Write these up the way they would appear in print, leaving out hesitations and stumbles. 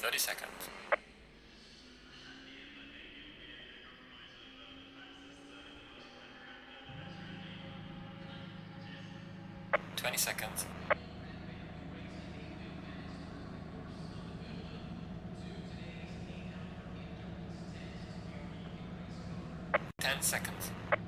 30 seconds. 20 seconds. 10 seconds. 10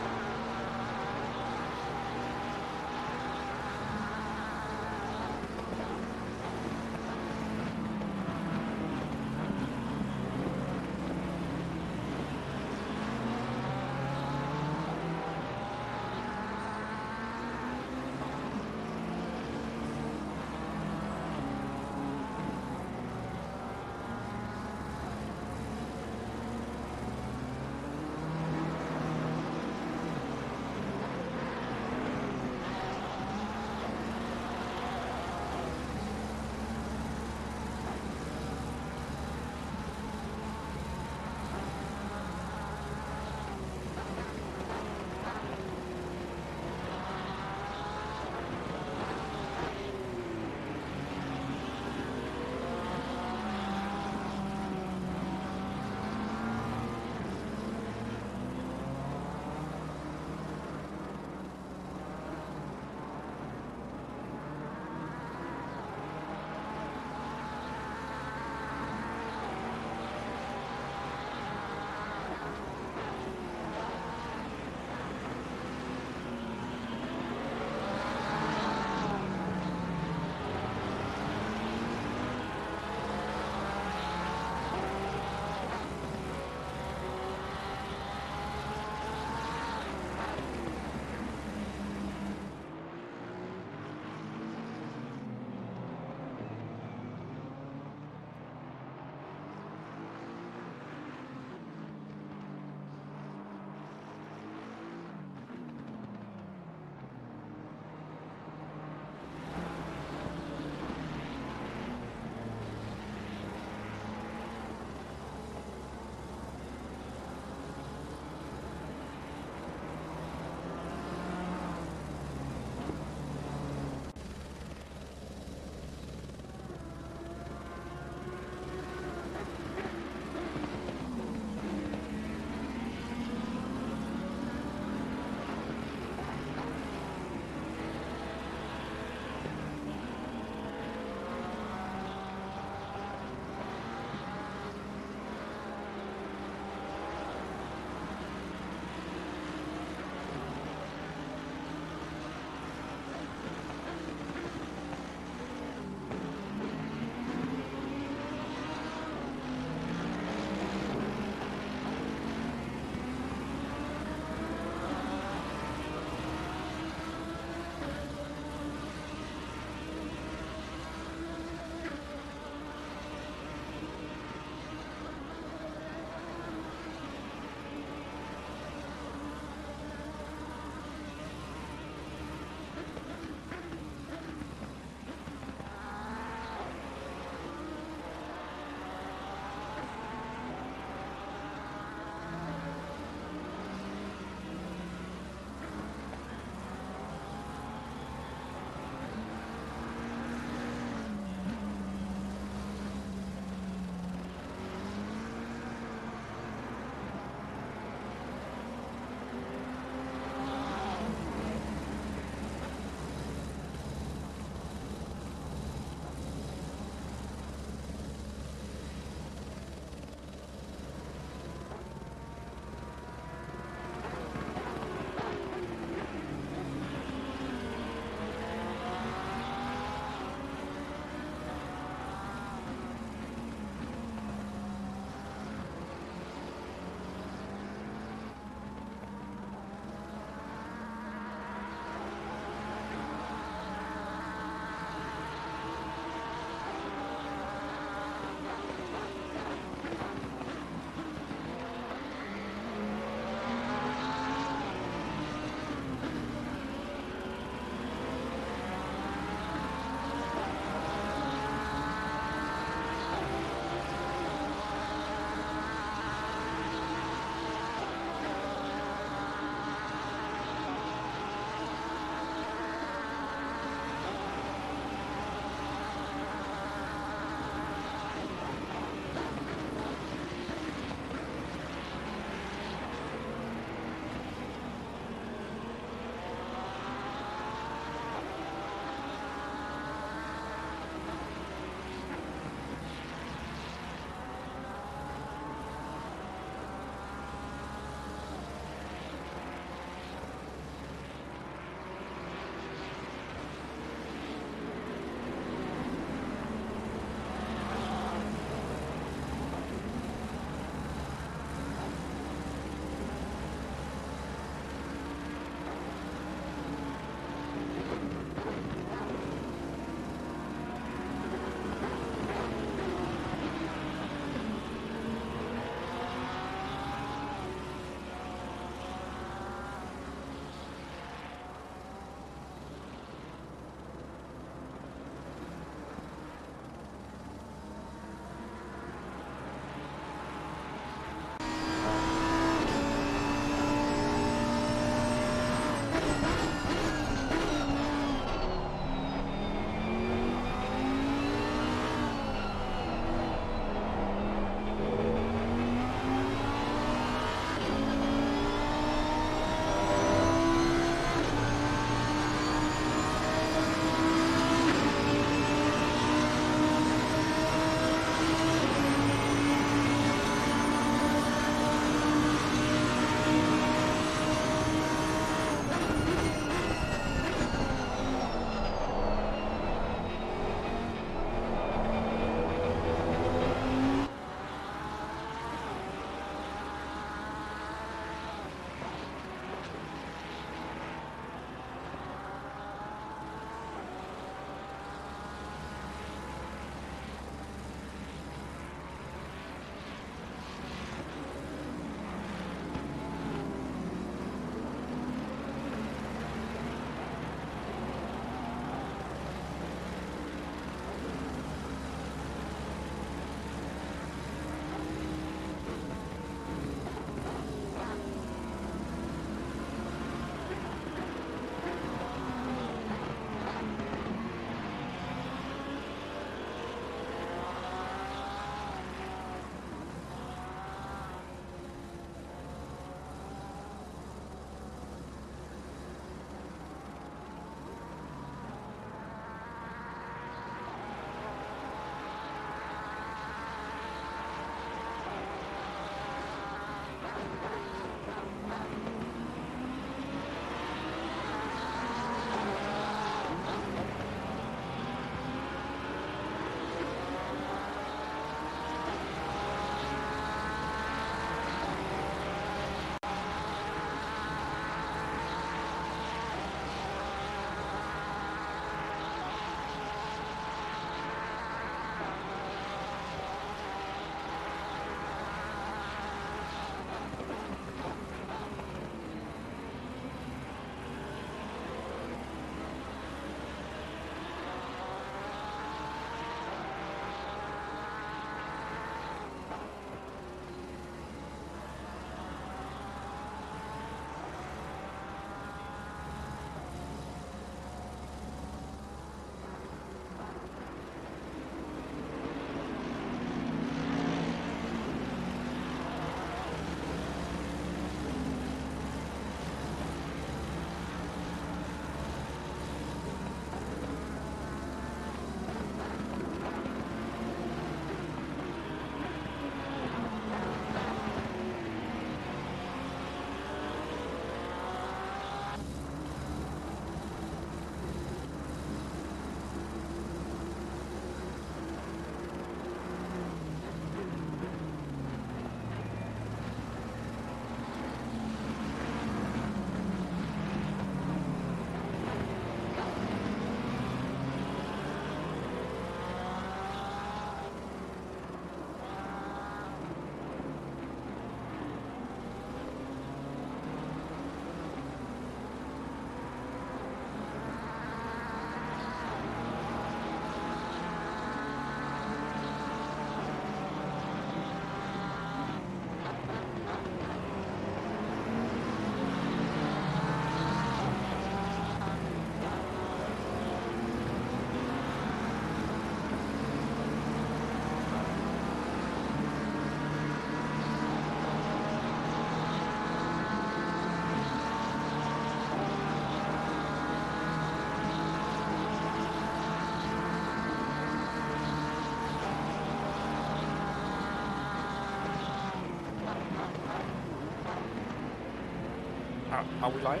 Are we live?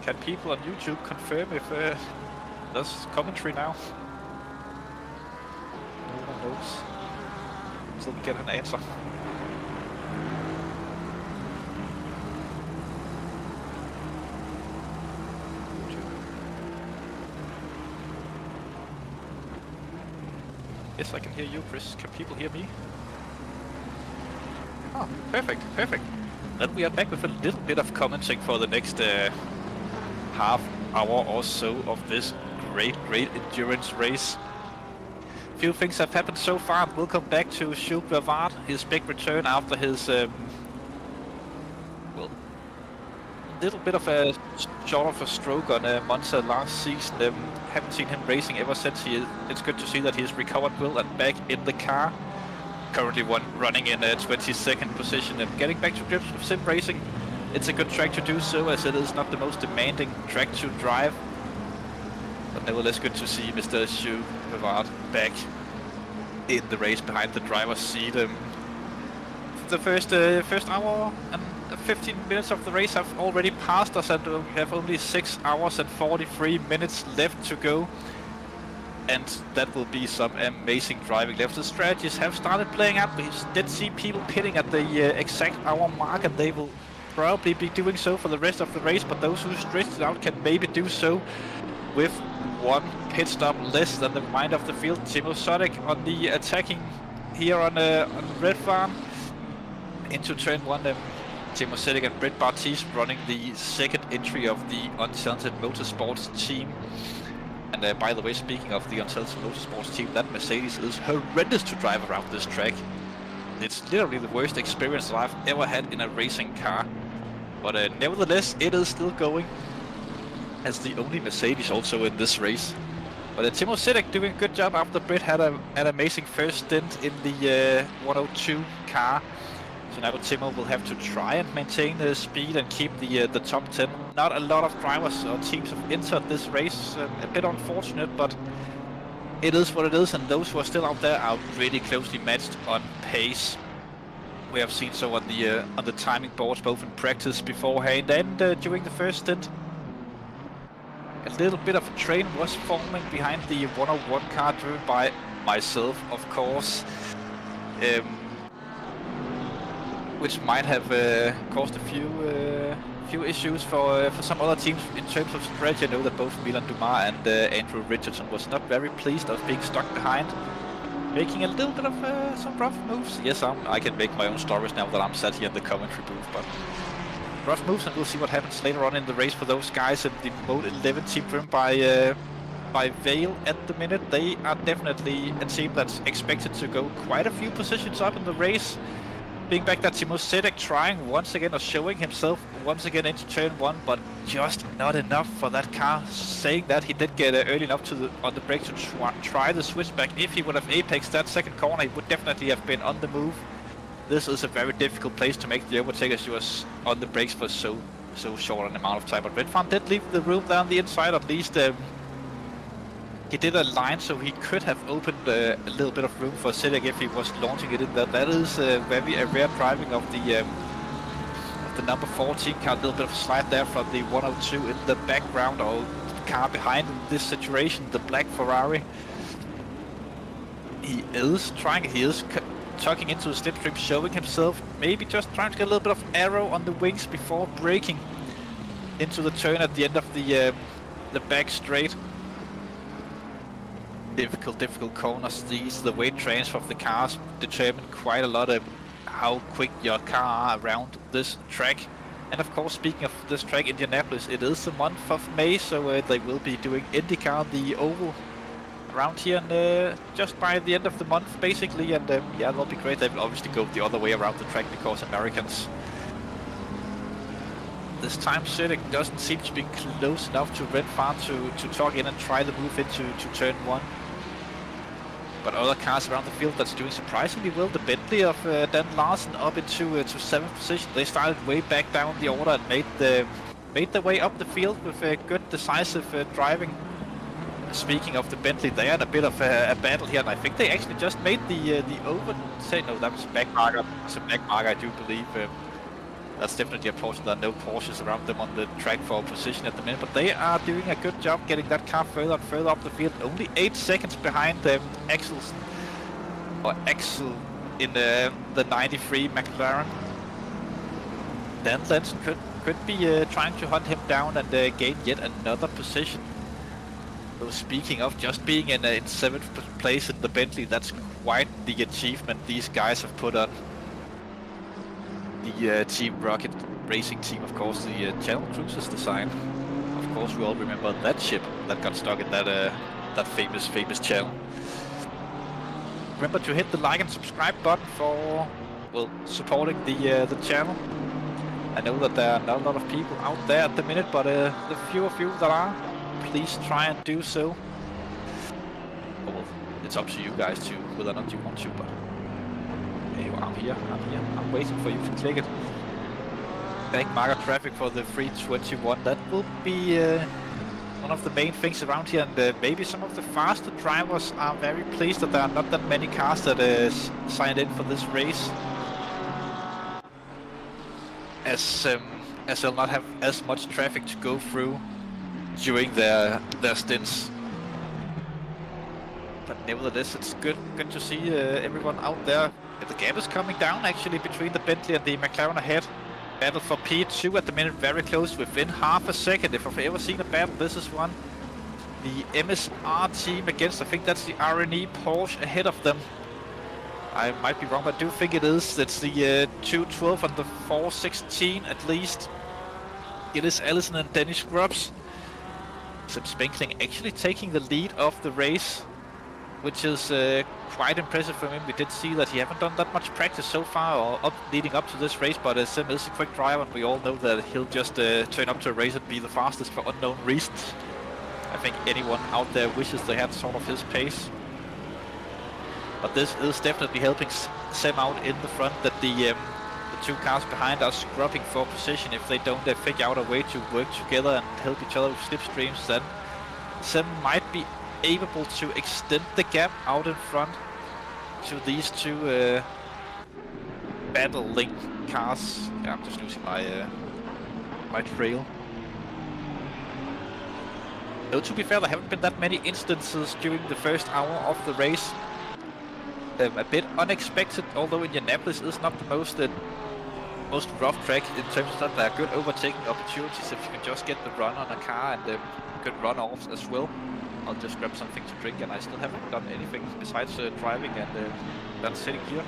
Can people on YouTube confirm if there's commentary now? No one knows. Still get an answer. Yes, I can hear you, Chris. Can people hear me? Oh, perfect, perfect. Then we are back with a little bit of commenting for the next half hour or so of this great endurance race. Few things have happened so far. We'll come back to Jules Bavard, his big return after his well, little bit of a short of a stroke on Monza last season. Haven't seen him racing ever since. It's good to see that he's recovered well and back in the car. Currently running in a 22nd position and getting back to grips with sim racing. It's a good track to do so, as it is not the most demanding track to drive. But nevertheless, good to see Mr. Jules Bavard back in the race behind the driver's seat. The first hour and 15 minutes of the race have already passed us, and we have only 6 hours and 43 minutes left to go. And that will be some amazing driving left. The strategies have started playing out. We did see people pitting at the exact hour mark, and they will probably be doing so for the rest of the race, but those who stretched it out can maybe do so with one pit stop less than the remainder of the field. Timo Sonic on the attacking here on Red Farm into turn 1. Timo Sonic and Britt Bartis running the second entry of the Untalented Motorsports team. And by the way, speaking of the Untalented Motorsports team, that Mercedes is horrendous to drive around this track. It's literally the worst experience that I've ever had in a racing car. But nevertheless, it is still going as the only Mercedes also in this race. But Timo Sonic doing a good job after Britt had an amazing first stint in the 102 car. So now Timo will have to try and maintain the speed and keep the top 10. Not a lot of drivers or teams have entered this race. A bit unfortunate, but it is what it is, and those who are still out there are really closely matched on pace. We have seen so on the timing boards, both in practice beforehand and during the first stint. A little bit of a train was forming behind the 101 car, driven by myself, of course. Which might have caused a few issues for some other teams in terms of strategy. I know that both Milan Dumas and Andrew Richardson was not very pleased of being stuck behind, making a little bit of some rough moves. Yes, I can make my own stories now that I'm sat here in the commentary booth, but rough moves, and we'll see what happens later on in the race for those guys in the Mode 11 team driven by Vale at the minute. They are definitely a team that's expected to go quite a few positions up in the race. Being back that Timo Sonic trying once again, or showing himself once again into turn 1, but just not enough for that car. Saying that, he did get early enough on the brake to try the switchback. If he would have apexed that second corner, he would definitely have been on the move. This is a very difficult place to make the overtake, as you was on the brakes for so short an amount of time. But Red Farm did leave the room down the inside, at least. He did a line, so he could have opened a little bit of room for Sonic if he was launching it in there. That is very rare driving of the number 14 car. A little bit of a slide there from the 102 in the background, or the car behind in this situation, the black Ferrari. He is tucking into the slipstream, showing himself, maybe just trying to get a little bit of arrow on the wings before braking into the turn at the end of the back straight. Difficult corners. The weight transfer of the cars determine quite a lot of how quick your car are around this track. And of course, speaking of this track, Indianapolis, it is the month of May, so they will be doing IndyCar, the oval, around here, and just by the end of the month, basically. And yeah, that'll be great. They will obviously go the other way around the track, because Americans. This time Sonic doesn't seem to be close enough to Red Farm to tuck in and try the move into turn 1. But other cars around the field that's doing surprisingly well. The Bentley of Dan Larsen up into 7th position. They started way back down the order and made their way up the field with good decisive driving. speaking of the Bentley, they had a bit of a battle here, and I think they actually just made the overtake. No, that was a back marker. It's a back marker, I do believe. That's definitely a portion. There are no Porsches around them on the track for position at the minute, but they are doing a good job getting that car further and further up the field. Only 8 seconds behind Axel in the 93 McLaren. Dan Lenson could be trying to hunt him down and gain yet another position. So speaking of just being in 7th place in the Bentley, that's quite the achievement these guys have put on. The Team Rocket racing team, of course, the Channel Cruises design. Of course, we all remember that ship that got stuck in that famous channel. Remember to hit the like and subscribe button for, well, supporting the channel. I know that there are not a lot of people out there at the minute, but the few of you that are, please try and do so. Oh, well, it's up to you guys to whether or not you want to, but hey, I'm here. I'm waiting for you to click it. Back marker traffic for the 321. That will be one of the main things around here, and maybe some of the faster drivers are very pleased that there are not that many cars that signed in for this race, as they'll not have as much traffic to go through during their stints. But nevertheless, it's good to see everyone out there. The gap is coming down actually between the Bentley and the McLaren ahead. Battle for P2 at the minute, very close, within half a second. If I've ever seen a battle, this is one. The MSR team against, I think that's the RNE Porsche ahead of them. I might be wrong, but I do think it is. It's the 212 and the 416 at least. It is Allison and Dennis Scrubs. Sim Spenkling actually taking the lead of the race, which is quite impressive from him. We did see that he haven't done that much practice so far or leading up to this race, but Sim is a quick driver, and we all know that he'll just turn up to a race and be the fastest for unknown reasons. I think anyone out there wishes they had sort of his pace. But this is definitely helping Sim out in the front, that the two cars behind are scrubbing for position. If they don't figure out a way to work together and help each other with slipstreams, then Sim might be able to extend the gap out in front to these two battling cars. Yeah, I'm just losing my trail. Though to be fair, there haven't been that many instances during the first hour of the race. A bit unexpected, although Indianapolis is not the most rough track in terms of that. There are good overtaking opportunities if you can just get the run on a car and good run-offs as well. I'll just grab something to drink, and I still haven't done anything besides driving and then sitting here.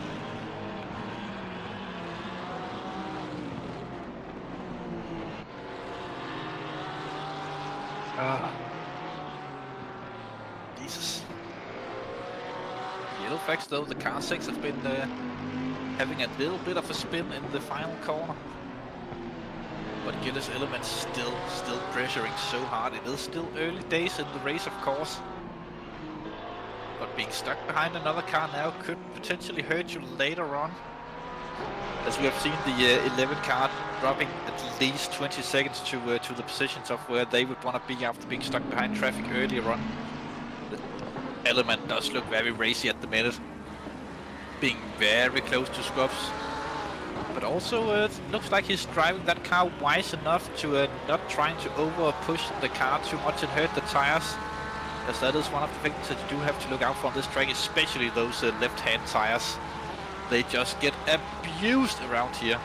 Jesus. Yellow facts though, the car 6 has been having a little bit of a spin in the final corner. But Gilles Elements still pressuring so hard. It is still early days in the race, of course. But being stuck behind another car now could potentially hurt you later on. As we have seen the 11 car dropping at least 20 seconds to the positions of where they would want to be after being stuck behind traffic earlier on. The Element does look very racy at the minute, being very close to Scrubs. But also looks like he's driving that car wise enough to not trying to over push the car too much and hurt the tires. As that is one of the things that you do have to look out for on this track, especially those left-hand tires. They just get abused around here.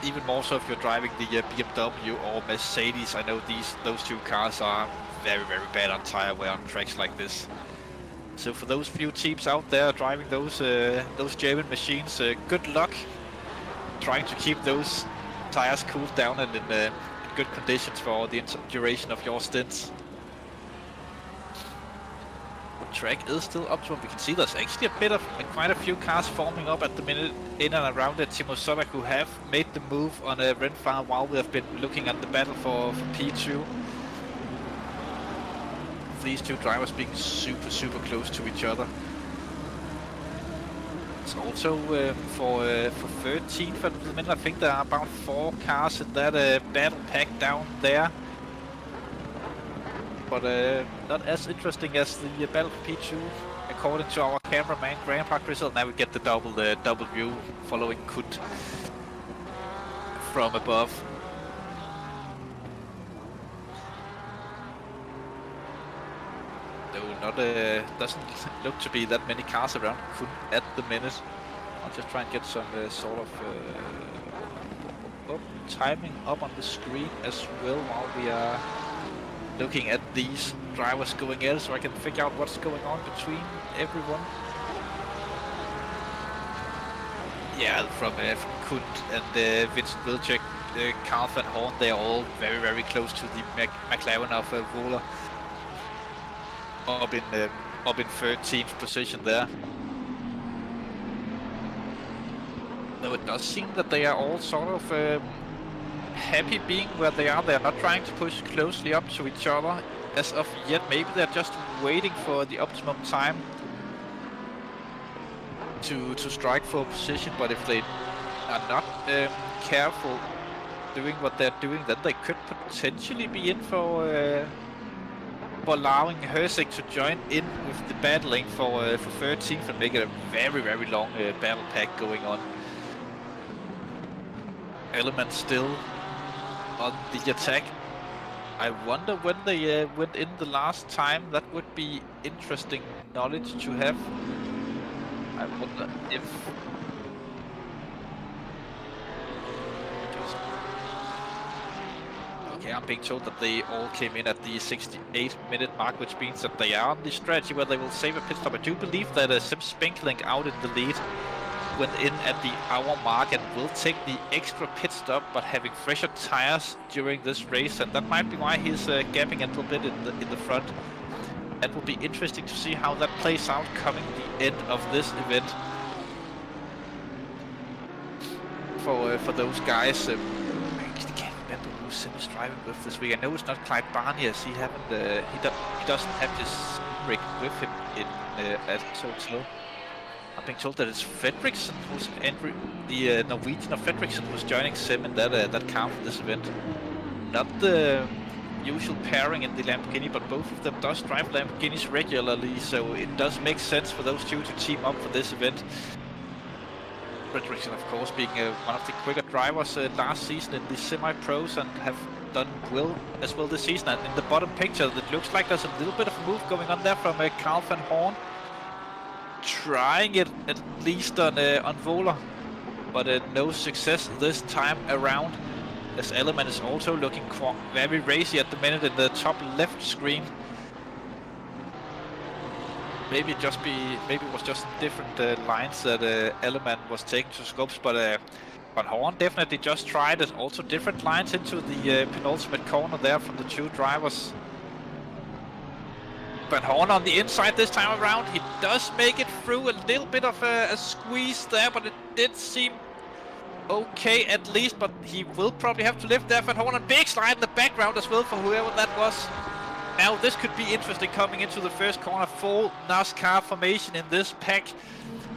Even more so if you're driving the BMW or Mercedes. I know those two cars are very bad on tire wear on tracks like this. So for those few teams out there driving those German machines, good luck trying to keep those tires cooled down and in good conditions for the duration of your stints. The track is still up to him. We can see there's actually quite a few cars forming up at the minute in and around Timo Sobak, who have made the move on Renfar while we have been looking at the battle for P2. These two drivers being super close to each other. It's also for 13th at the minute. I think there are about 4 cars in that battle pack down there. but not as interesting as the battle for P2. According to our cameraman, Grandpa Crystal, now we get the double view following Kut from above. No, doesn't look to be that many cars around Kut at the minute. I'll just try and get some sort of timing up on the screen as well while we are looking at these drivers going in, so I can figure out what's going on between everyone. Yeah, from Kut and Vincent Wilczek, Carl van Horn, they are all very, very close to the McLaren of Vola. Up in 13th position there. Though it does seem that they are all sort of happy being where they are. They're not trying to push closely up to each other as of yet. Maybe they're just waiting for the optimum time to strike for a position, but if they are not careful doing what they're doing, then they could potentially be in for allowing Hersek to join in with the battling for 13th and make it a very, very long battle pack going on. Element still on the attack. I wonder when they went in the last time. That would be interesting knowledge to have. I wonder if... Okay, I'm being told that they all came in at the 68-minute mark, which means that they are on the strategy where they will save a pit stop. I do believe that Sim Spinkling out in the lead went in at the hour mark and will take the extra pit stop, but having fresher tires during this race, and that might be why he's gapping a little bit in the front. That will be interesting to see how that plays out coming the end of this event for those guys. I can't remember who Sim is driving with this week. I know it's not Clyde Barney, as he doesn't have this rig with him in at Total. I'm being told that it's Fredriksson who's entering, the Norwegian of Fredriksson who's joining Sim in that car for this event. Not the usual pairing in the Lamborghini, but both of them does drive Lamborghinis regularly, so it does make sense for those two to team up for this event. Fredriksson, of course, being one of the quicker drivers last season in the semi-pros and have done well as well this season. And in the bottom picture, it looks like there's a little bit of a move going on there from Carl van Horn. Trying it at least on Vola, but no success this time around, as Element is also looking very racy at the minute in the top left screen. Maybe it was just different lines that Element was taking to scopes, but Van Horn definitely just tried it. Also different lines into the penultimate corner there from the two drivers. Van Horn on the inside this time around. He does make it through. A little bit of a squeeze there, but it did seem okay at least. But he will probably have to lift there. Van Horn, a big slide in the background as well for whoever that was. Now this could be interesting coming into the first corner. Full NASCAR formation in this pack.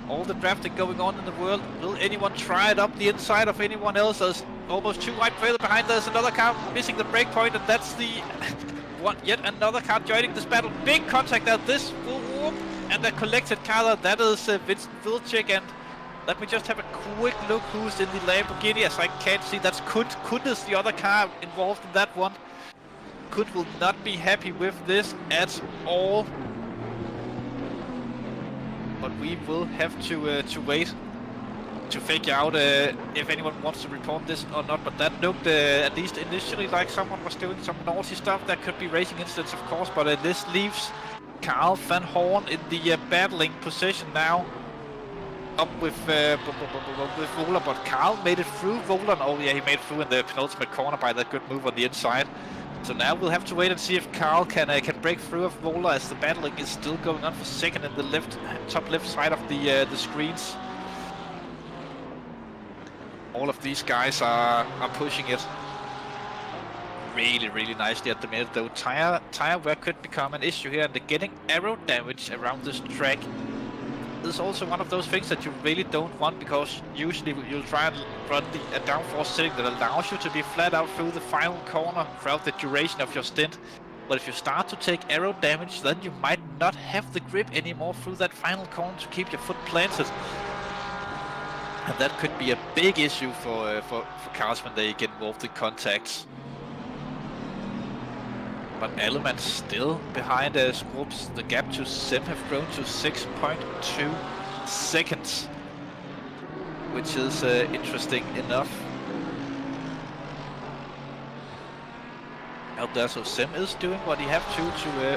All the drafting going on in the world. Will anyone try it up the inside of anyone else? There's almost two wide further behind. There's another car missing the brake point, and that's the... yet another car joining this battle. Big contact there, this whoop, and the collected car that is Vincent Wilczek. And let me just have a quick look who's in the Lamborghini, as I can't see. That's Kut. Kut is the other car involved in that one. Kut will not be happy with this at all. But we will have to wait to figure out if anyone wants to report this or not. But that looked at least initially like someone was doing some naughty stuff. That could be racing incidents, of course, but this leaves Carl van Horn in the battling position now, up with Vola. But Carl made it through Vola. Oh yeah, he made it through in the penultimate corner by that good move on the inside. So now we'll have to wait and see if Carl can break through of Vola, as the battling is still going on for second in the top left side of the screens. All of these guys are pushing it really, really nicely at the minute, though. Tire wear could become an issue here, and the getting aero damage around this track is also one of those things that you really don't want, because usually you'll try and run a downforce setting that allows you to be flat out through the final corner throughout the duration of your stint. But if you start to take aero damage, then you might not have the grip anymore through that final corner to keep your foot planted. And that could be a big issue for cars when they get involved in contacts. But Alleman's still behind Scrubs. The gap to Sim have grown to 6.2 seconds, which is interesting enough. Out there, so Sim is doing what he have to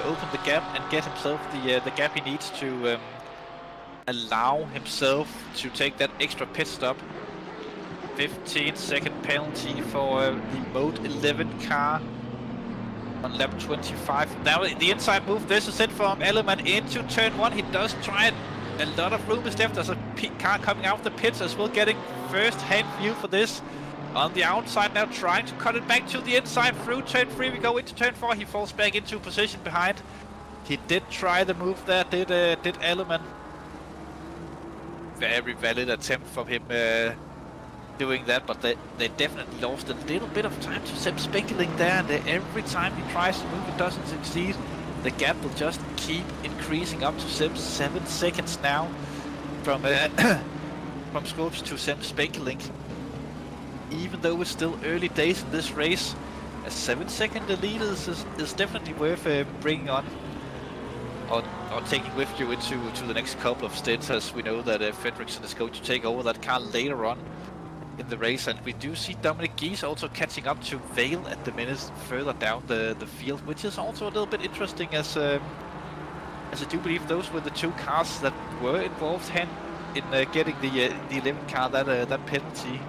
open the gap and get himself the gap he needs to allow himself to take that extra pit stop. 15-second penalty for the Mode 11 car on lap 25. Now the inside move, this is it from Alleman into turn 1. He does try it. A lot of room is left. There's a car coming out the pits as well, getting first-hand view for this. On the outside now, trying to cut it back to the inside through turn 3. We go into turn 4. He falls back into position behind. He did try the move there, did Alleman. Very valid attempt from him doing that, but they definitely lost a little bit of time to Sim Speckling there, and every time he tries to move, it doesn't succeed. The gap will just keep increasing up to Sim. 7 seconds now from from Scopes to Sim Speckling. Even though it's still early days in this race, a 7-second lead is definitely worth bringing on or taking with you into the next couple of stints, as we know that Fredriksson is going to take over that car later on in the race. And we do see Dominic Gies also catching up to Vale at the minute further down the field, which is also a little bit interesting, as I do believe those were the two cars that were involved in getting the 11 car that penalty.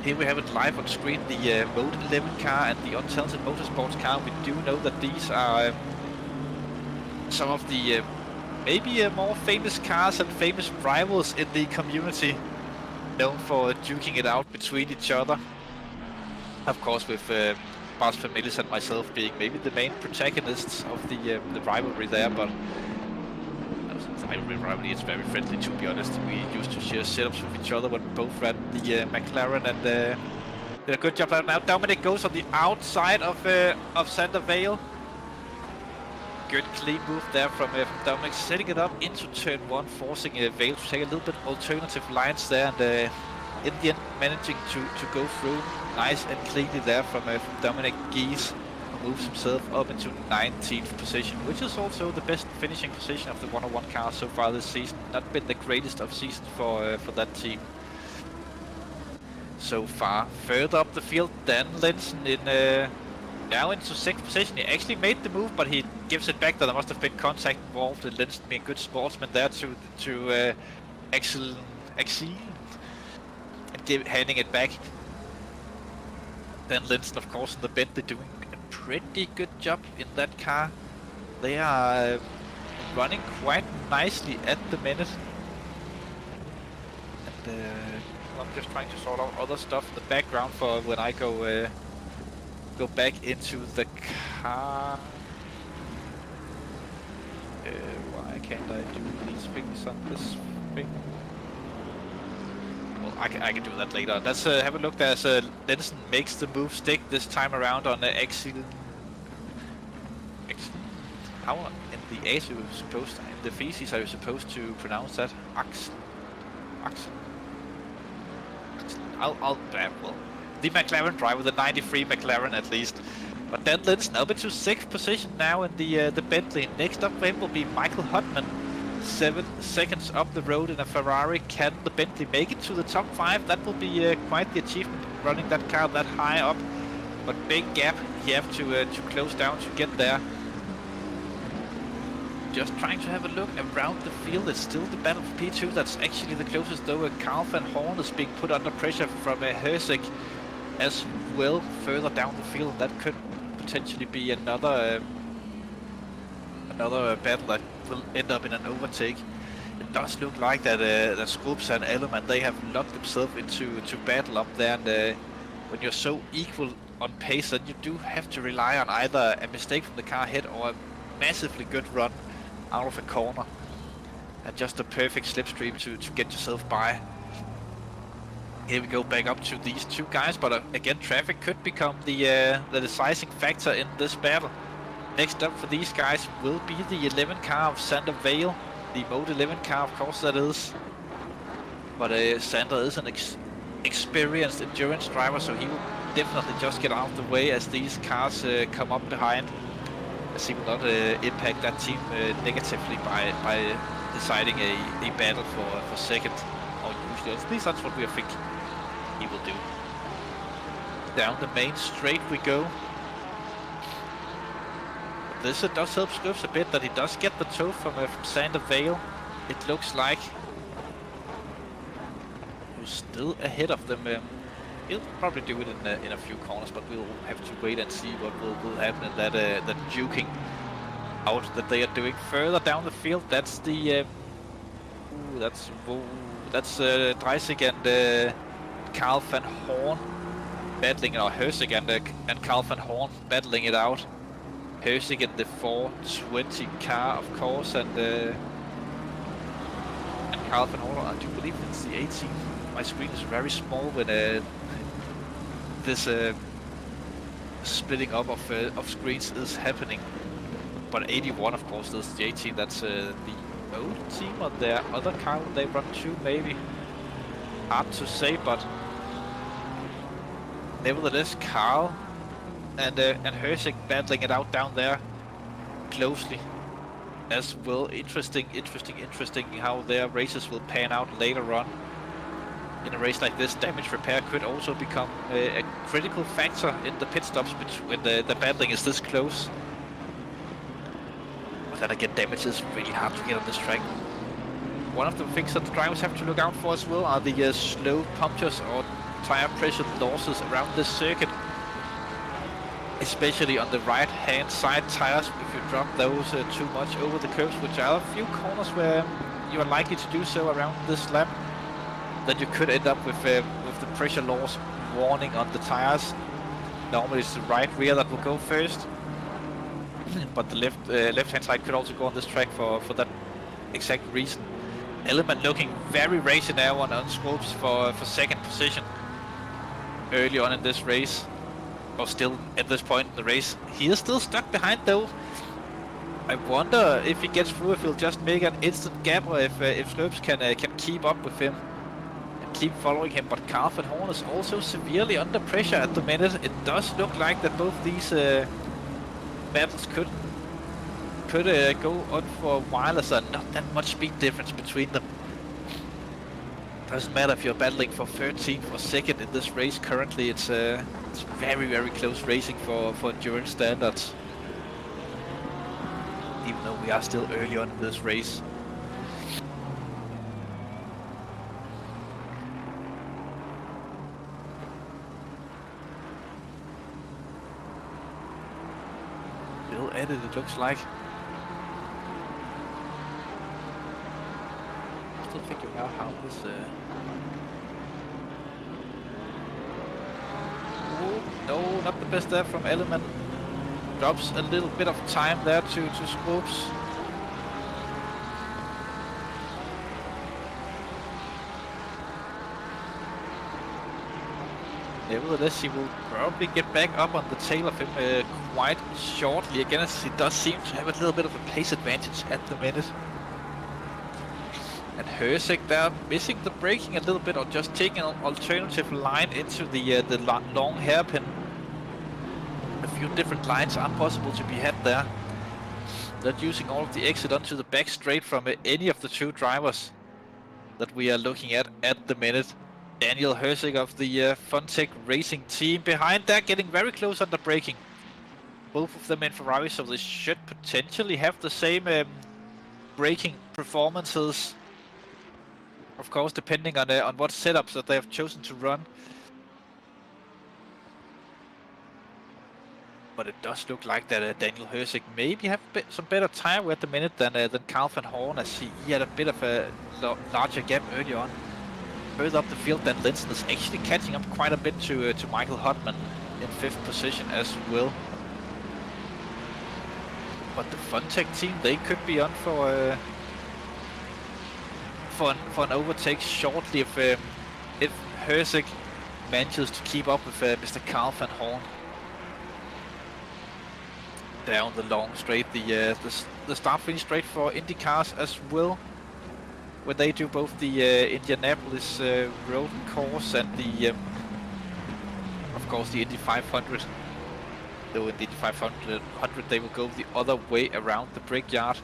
Here we have it live on screen, the Mode 11 car and the Untalented Motorsports car. We do know that these are some of the maybe more famous cars and famous rivals in the community, known for duking it out between each other. Of course, with Bas Familis and myself being maybe the main protagonists of the rivalry there, but rivalry is very friendly, to be honest. We used to share setups with each other when we both ran the McLaren, and did a good job there. Now Dominic goes on the outside of Sander Vale. Good clean move there from Dominic, setting it up into turn 1, forcing Vale to take a little bit alternative lines there, and in the end managing to go through nice and cleanly there from Dominic Gies, who moves himself up into 19th position, which is also the best finishing position of the 101 car so far this season. Not been the greatest of seasons for that team so far. Further up the field, Dan Lensen in now into 6th position. He actually made the move, but he gives it back. There must have been contact involved, and Lensen being a good sportsman there to Axel and handing it back. Then Lensen, of course, in the Bentley doing a pretty good job in that car. They are running quite nicely at the minute. And I'm just trying to sort out other stuff in the background for when I go back into the car. Why can't I do these things on this thing? Well, I can do that later. Let's have a look as Lensen makes the move stick this time around on Axel. How in the A's in the feces are you supposed to pronounce that? Axel. Well, the McLaren driver, the 93 McLaren at least. But then Lensen up into 6th position now in the Bentley. Next up for him will be Michael Hutman. 7 seconds up the road in a Ferrari. Can the Bentley make it to the top 5? That will be quite the achievement, running that car that high up. But big gap you have to close down to get there. Just trying to have a look around the field. It's still the battle for P2 that's actually the closest, though. Carl van Horn is being put under pressure from Hersek as well further down the field. That could potentially be another battle that will end up in an overtake. It does look like that that Scrubs and Alleman, they have locked themselves into battle up there, and when you're so equal on pace, then you do have to rely on either a mistake from the car ahead or a massively good run out of a corner, and just a perfect slipstream to get yourself by. Here we go back up to these two guys, but again, traffic could become the deciding factor in this battle. Next up for these guys will be the 11 car of Sander Vale, the Mode 11 car, of course that is. But Sander is an experienced endurance driver, so he will definitely just get out of the way as these cars come up behind, as he will not impact that team negatively by deciding a battle for second, or usually at least that's what we are thinking he will do. Down the main straight we go. This does help Scrubs a bit that he does get the toe from Sander Vale. It looks like who's still ahead of them. He'll probably do it in a few corners, but we'll have to wait and see what will happen in that juking out that they are doing. Further down the field, that's the that's Dreisig and Carl van Horn battling, or Hersig and Carl van Horn battling it out. Hersig in the 420 car, of course, and Carl van Horn, I do believe it's the 18. My screen is very small when this splitting up of screens is happening. But 81, of course, is the 18. That's the old team or their other car they run to, maybe. Hard to say, but nevertheless, Carl and Hersig battling it out down there closely as well. Interesting how their races will pan out later on. In a race like this, damage repair could also become a critical factor in the pit stops when the battling is this close. But then again, damage is really hard to get on this track. One of the things that the drivers have to look out for as well are the slow punctures or tire pressure losses around this circuit. Especially on the right hand side tires, if you drop those too much over the curves, which are a few corners where you are likely to do so around this lap, then you could end up with the pressure loss warning on the tires. Normally it's the right rear that will go first, but the left hand side could also go on this track for that exact reason. Element looking very racy now on scopes for second position early on in this race, or still at this point in the race. He is still stuck behind though. I wonder if he gets through, if he'll just make an instant gap, or if Scopes can keep up with him and keep following him. But Carl van Horn is also severely under pressure at the minute. It does look like that both these battles could go on for a while, as there's not that much speed difference between them. Doesn't matter if you're battling for 13th or second in this race currently. It's very, very close racing for endurance standards, even though we are still early on in this race. Still at it looks like. Still figuring out how this no, not the best there from Element. Drops a little bit of time there to Scopes. Nevertheless, he will probably get back up on the tail of him quite shortly. Again, as he does seem to have a little bit of a pace advantage at the minute. And Hersig there missing the braking a little bit, or just taking an alternative line into the long hairpin. A few different lines are possible to be had there. Not using all of the exit onto the back straight from any of the two drivers that we are looking at the minute. Daniel Hersig of the Funtech Racing team behind there, getting very close on the braking. Both of them in Ferrari, so they should potentially have the same braking performances. Of course, depending on what setups that they have chosen to run. But it does look like that Daniel Hersig maybe have some better tire wear at the minute than Carl van Horn, as he had a bit of a larger gap early on. Further up the field, then Linsen is actually catching up quite a bit to Michael Hotman in 5th position as well. But the Funtech team, they could be on for an overtake shortly if Herzig manages to keep up with Mr. Carl van Horn. Down the long straight, the start-finish straight for Indy cars as well, when they do both the Indianapolis road course and the, of course, the Indy 500. Though in the Indy 500 they will go the other way around the Brickyard.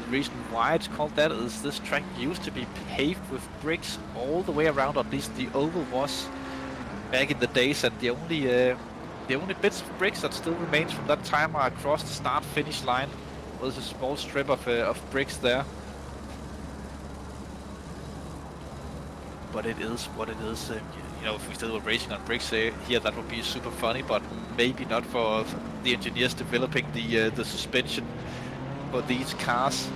The reason why it's called that is this track used to be paved with bricks all the way around, or at least the oval was back in the days, and the only bits of bricks that still remains from that time are across the start-finish line. There's a small strip of bricks there. But it is what it is. You know, if we still were racing on bricks here, that would be super funny, but maybe not for the engineers developing the suspension for these cars.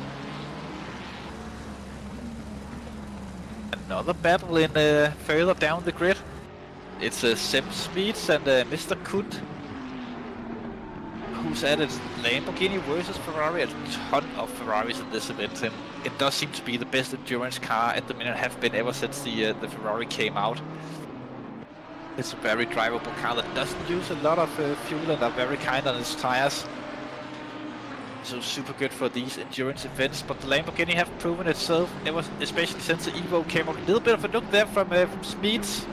Another battle in further down the grid. It's Sim Smeets and Mr. Kut, who's added Lamborghini versus Ferrari. A ton of Ferraris in this event, and it does seem to be the best endurance car at the minute, have been ever since the Ferrari came out. It's a very drivable car that doesn't use a lot of fuel and are very kind on its tires. So super good for these endurance events, but the Lamborghini have proven itself, especially since the Evo came out. A little bit of a look there from Smeets.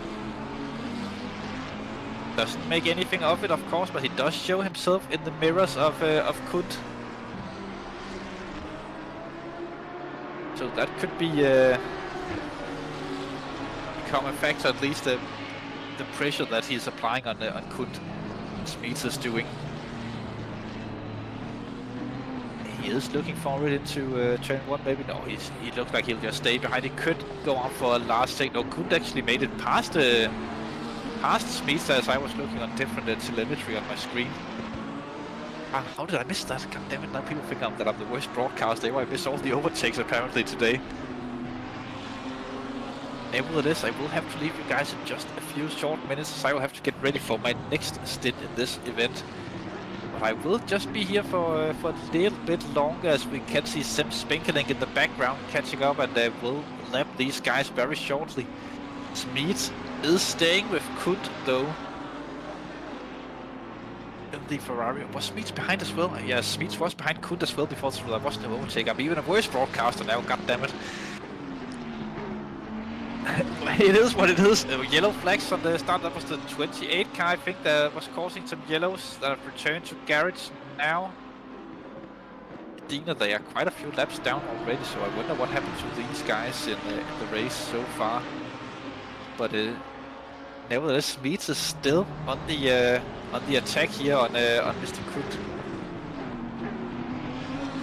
Doesn't make anything of it, of course, but he does show himself in the mirrors of Kut. So that could be become a factor, at least the pressure that he's applying on Kut. Smeets is doing. He is looking forward into turn 1, maybe. No, he looks like he'll just stay behind. He could go on for a last take. No, Kut actually made it past Smeets as I was looking on different telemetry on my screen. How did I miss that? God damn it, now people think that I'm the worst broadcaster. I miss all the overtakes apparently today. Nevertheless, I will have to leave you guys in just a few short minutes, as I will have to get ready for my next stint in this event. But I will just be here for a little bit longer, as we can see Sim Spinkeling in the background catching up, and we'll lap these guys very shortly. Smeets is staying with Kut though. In the Ferrari. Was Smeets behind as well? Yeah, Smeets was behind Kut as well before there was no overtake. I'm even a worse broadcaster now, goddammit. It is what it is. Yellow flags on the start. That was the 28 car, I think, that was causing some yellows that have returned to garage now. Dina, they are quite a few laps down already, so I wonder what happened to these guys in the race so far. But nevertheless, Smeets is still on the attack here on Mr. Kut.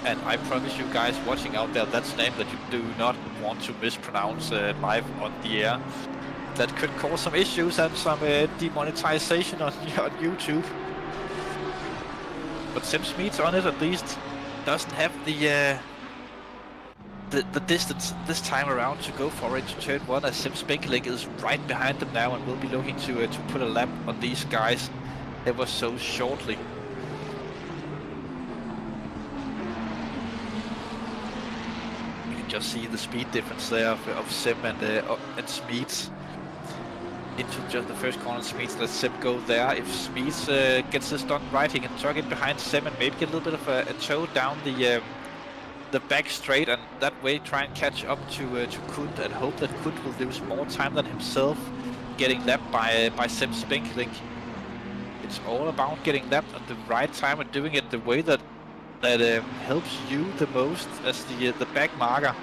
And I promise you guys watching out there, that's a name that you do not want to mispronounce live on the air. That could cause some issues and some demonetization on YouTube. But Sim Smeets on it at least doesn't have the distance this time around to go for it to turn 1, as Sim Spinkeling is right behind them now and will be looking to put a lap on these guys ever so shortly. Just see the speed difference there of Sim and Smeets. Into just the first corner, Smeets lets Sim go there. If Smeets gets this done right, he can tuck in behind Sim and maybe get a little bit of a toe down the back straight, and that way try and catch up to Kut and hope that Kut will lose more time than himself getting lapped by Sim Spinkeling. It's all about getting lapped at the right time and doing it the way that helps you the most as the back marker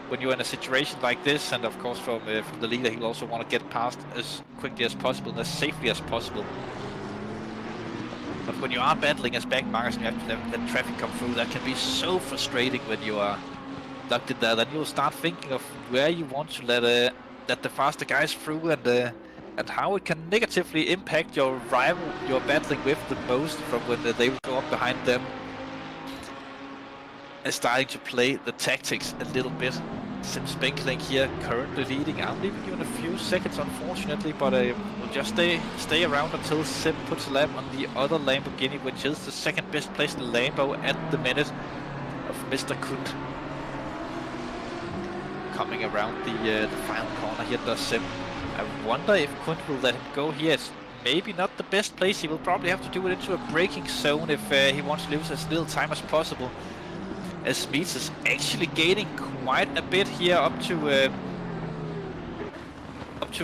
when you're in a situation like this. And of course from the leader, he'll also want to get past as quickly as possible and as safely as possible. But when you are battling as back markers and you have to let traffic come through, that can be so frustrating when you are locked in there. Then you'll start thinking of where you want to let the faster guys through, and how it can negatively impact your rival you're battling with the most from when they will go up behind them. Starting to play the tactics a little bit. Sim Spinkeling here currently leading. I'm leaving you in a few seconds unfortunately, but we'll just stay around until Sim puts a lap on the other Lamborghini, which is the second best placed Lambo at the minute of Mr. Kut. coming around the final corner here in the sim. I wonder if Kunt will let him go here. It's maybe not the best place. He will probably have to do it into a braking zone if he wants to lose as little time as possible. As Meets is actually gaining quite a bit here up to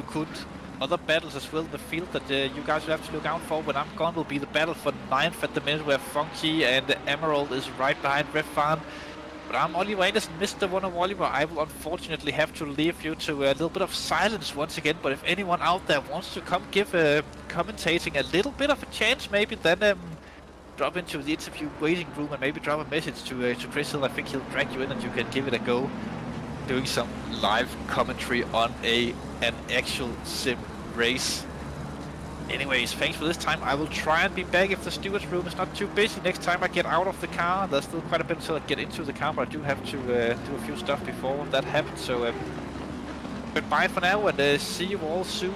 Kunt. Other battles as well in the field that you guys will have to look out for when I'm gone will be the battle for 9th at the minute, where Funky and Emerald is right behind Refan. But I'm Oliver Anderson, Mr. One of Oliver. I will unfortunately have to leave you to a little bit of silence once again. But if anyone out there wants to come give commentating a little bit of a chance, maybe then drop into the interview waiting room and maybe drop a message to Chris Hill. I think he'll drag you in and you can give it a go, doing some live commentary on an actual sim race. Anyways, thanks for this time. I will try and be back if the steward's room is not too busy next time I get out of the car. There's still quite a bit until I get into the car, but I do have to do a few stuff before that happens. So goodbye for now, and see you all soon.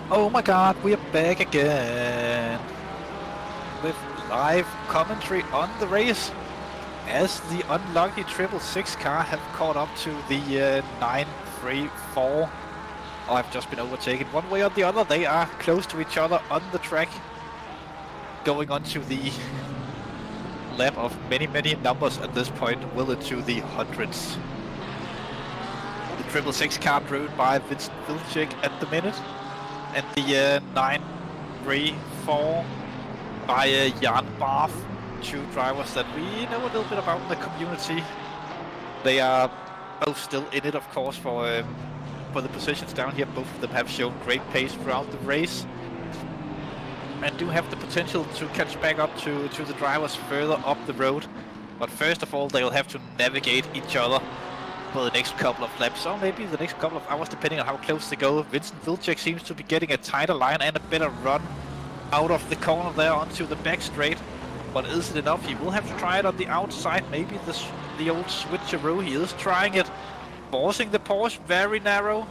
Oh my god, we are back again with live commentary on the race as the unlucky 666 car have caught up to the 934. I've just been overtaken one way or the other. They are close to each other on the track, going on to the lap of many numbers at this point, well into the hundreds. The 666 car driven by Vincent Vilcek at the minute, and the 934 by Jan Barth, two drivers that we know a little bit about in the community. They are both still in it, of course, for for the positions down here. Both of them have shown great pace throughout the race and do have the potential to catch back up to the drivers further up the road. But first of all, they'll have to navigate each other for the next couple of laps, or maybe the next couple of hours, depending on how close they go. Vincent Vilcek seems to be getting a tighter line and a better run out of the corner there onto the back straight. But is it enough? He will have to try it on the outside, maybe the old switcheroo. He is trying it, forcing the Porsche very narrow,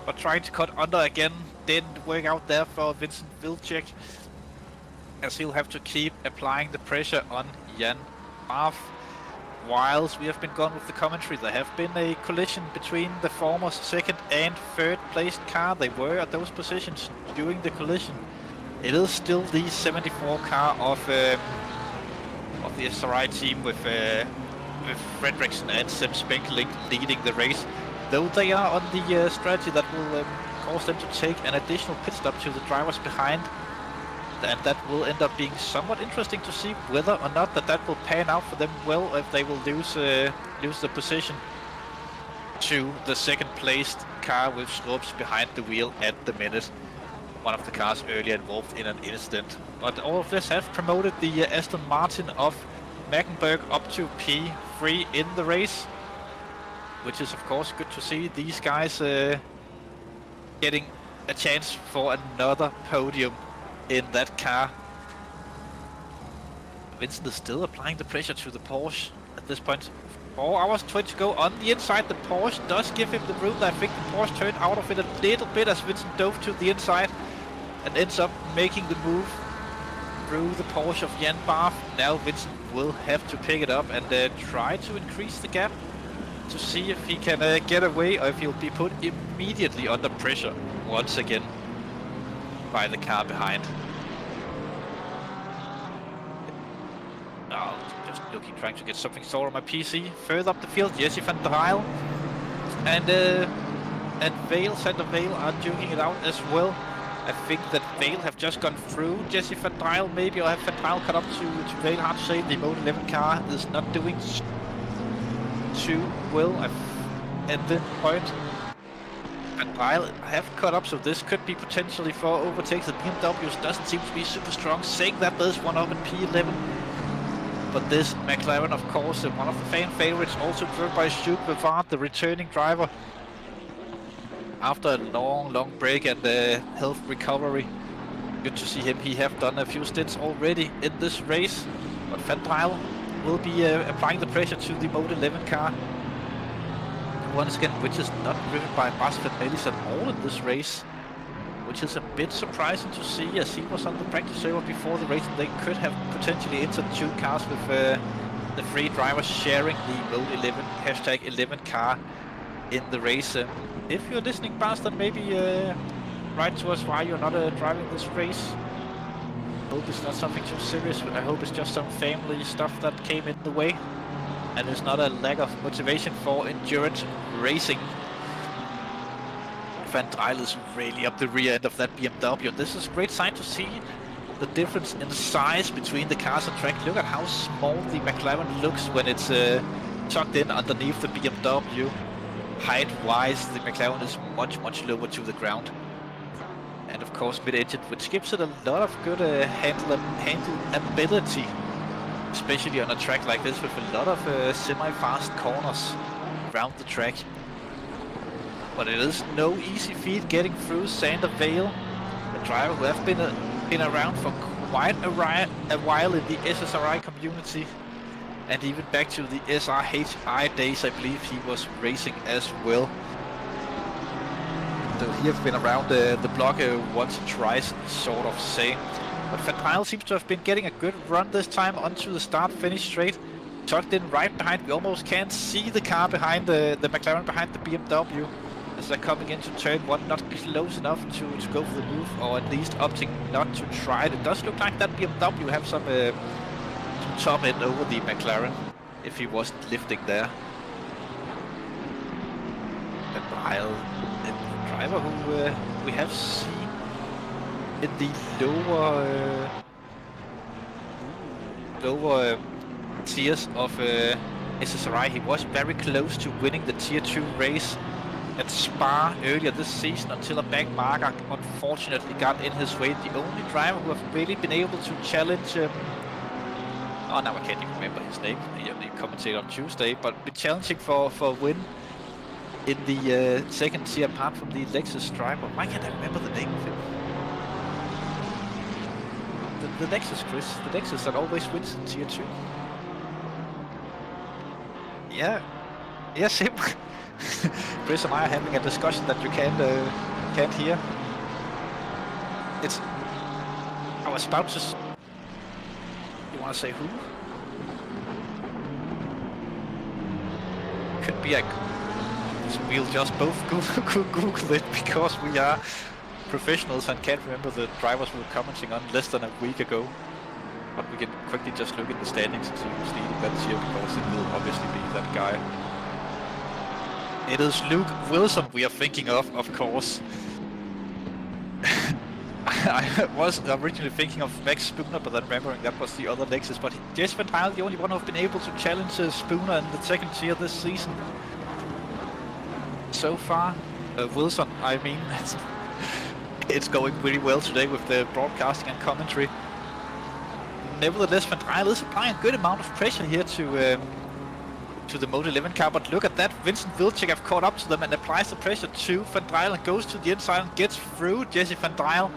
but trying to cut under again. Didn't work out there for Vincent Vilcek, as he'll have to keep applying the pressure on Jan Barth. Whilst we have been gone with the commentary, there have been a collision between the former second and third placed car. They were at those positions during the collision. It is still the 74 car of the SSRI team with Fredriksson and Simsport leading the race, though they are on the strategy that will cause them to take an additional pit stop to the drivers behind. And that will end up being somewhat interesting to see whether or not that will pan out for them well, if they will lose the position to the second placed car with Schrups behind the wheel at the minute. One of the cars earlier involved in an incident. But all of this has promoted the Aston Martin of Mecklenburg up to P3 in the race, which is of course good to see. These guys getting a chance for another podium in that car. Vincent is still applying the pressure to the Porsche at this point. 4 hours 20 to go on the inside. The Porsche does give him the room. I think the Porsche turned out of it a little bit as Vincent dove to the inside and ends up making the move through the Porsche of Jan Barth. Now Vincent will have to pick it up and try to increase the gap to see if he can get away, or if he'll be put immediately under pressure once again by the car behind. Oh, just looking, trying to get something sorted on my PC. Further up the field, Jesse van Dryle and Vale, Sander Vale are duking it out as well. I think that Vale have just gone through Jesse van Dryle maybe, or have Van Dryle cut up to Vale. Hard to say. The Mode 11 car is not doing too well at this point. Van Dryle have caught up, so this could be potentially for overtakes. The BMWs doesn't seem to be super strong, saying that there's one up in P11. But this McLaren, of course, one of the fan favorites, also driven by Jules Bavard, the returning driver, after a long break and health recovery. Good to see him. He have done a few stints already in this race, but Van Dryle will be applying the pressure to the Mode 11 car once again, which is not driven by Bas van Melis at all in this race, which is a bit surprising to see, as he was on the practice server before the race, and they could have potentially entered 2 cars with the 3 drivers sharing the Mode 11 #11 car in the race. If you're listening, Bas, then maybe write to us why you're not driving this race. I hope it's not something too serious, but I hope it's just some family stuff that came in the way, and it's not a lack of motivation for endurance racing. Van Dryle is really up the rear end of that BMW. This is a great sign to see the difference in size between the cars on track. Look at how small the McLaren looks when it's tucked in underneath the BMW. Height-wise, the McLaren is much lower to the ground. And of course mid-engine, which gives it a lot of good handleability, especially on a track like this with a lot of semi-fast corners around the track. But it is no easy feat getting through Sander Vale, a driver who have been around for quite a while in the SSRI community, and even back to the SRHI days, I believe he was racing as well. So he has been around the block once or twice, sort of say. But Van Dryle seems to have been getting a good run this time onto the start-finish straight. Tucked in right behind, we almost can't see the car behind the McLaren behind the BMW, as they're coming into turn 1, not close enough to go for the move, or at least opting not to try it. It does look like that BMW have some top end over the McLaren, if he wasn't lifting there. Van Dryle, a driver who we have seen in the lower tiers of SSRI. He was very close to winning the Tier 2 race at Spa earlier this season until a back marker unfortunately got in his way. The only driver who have really been able to challenge oh, now I can't even remember his name. He only commentated on Tuesday, but been challenging for a win in the second tier apart from the Lexus driver. Why can't I remember the name of him? The Lexus, Chris. The Lexus that always wins in tier 2. Yeah. Yes, him. Chris and I are having a discussion that you can't hear. It's... I was about to... You want to say who? Could be a... So we'll just both Google it because we are professionals and can't remember the drivers we were commenting on less than a week ago. But we can quickly just look at the standings and see who's leading that tier because it will obviously be that guy. It is Luke Wilson we are thinking of course. I was originally thinking of Max Spooner, but then remembering that was the other Lexus. But Jesse Van Dyle, the only one who've been able to challenge Spooner in the second tier this season. So far, Wilson, I mean, it's going pretty well today with the broadcasting and commentary. Nevertheless, Van Dyle is applying a good amount of pressure here to the Moto 11 car, but look at that, Vincent Vilcek have caught up to them and applies the pressure to Van Dyle and goes to the inside and gets through Jesse Van Dyle.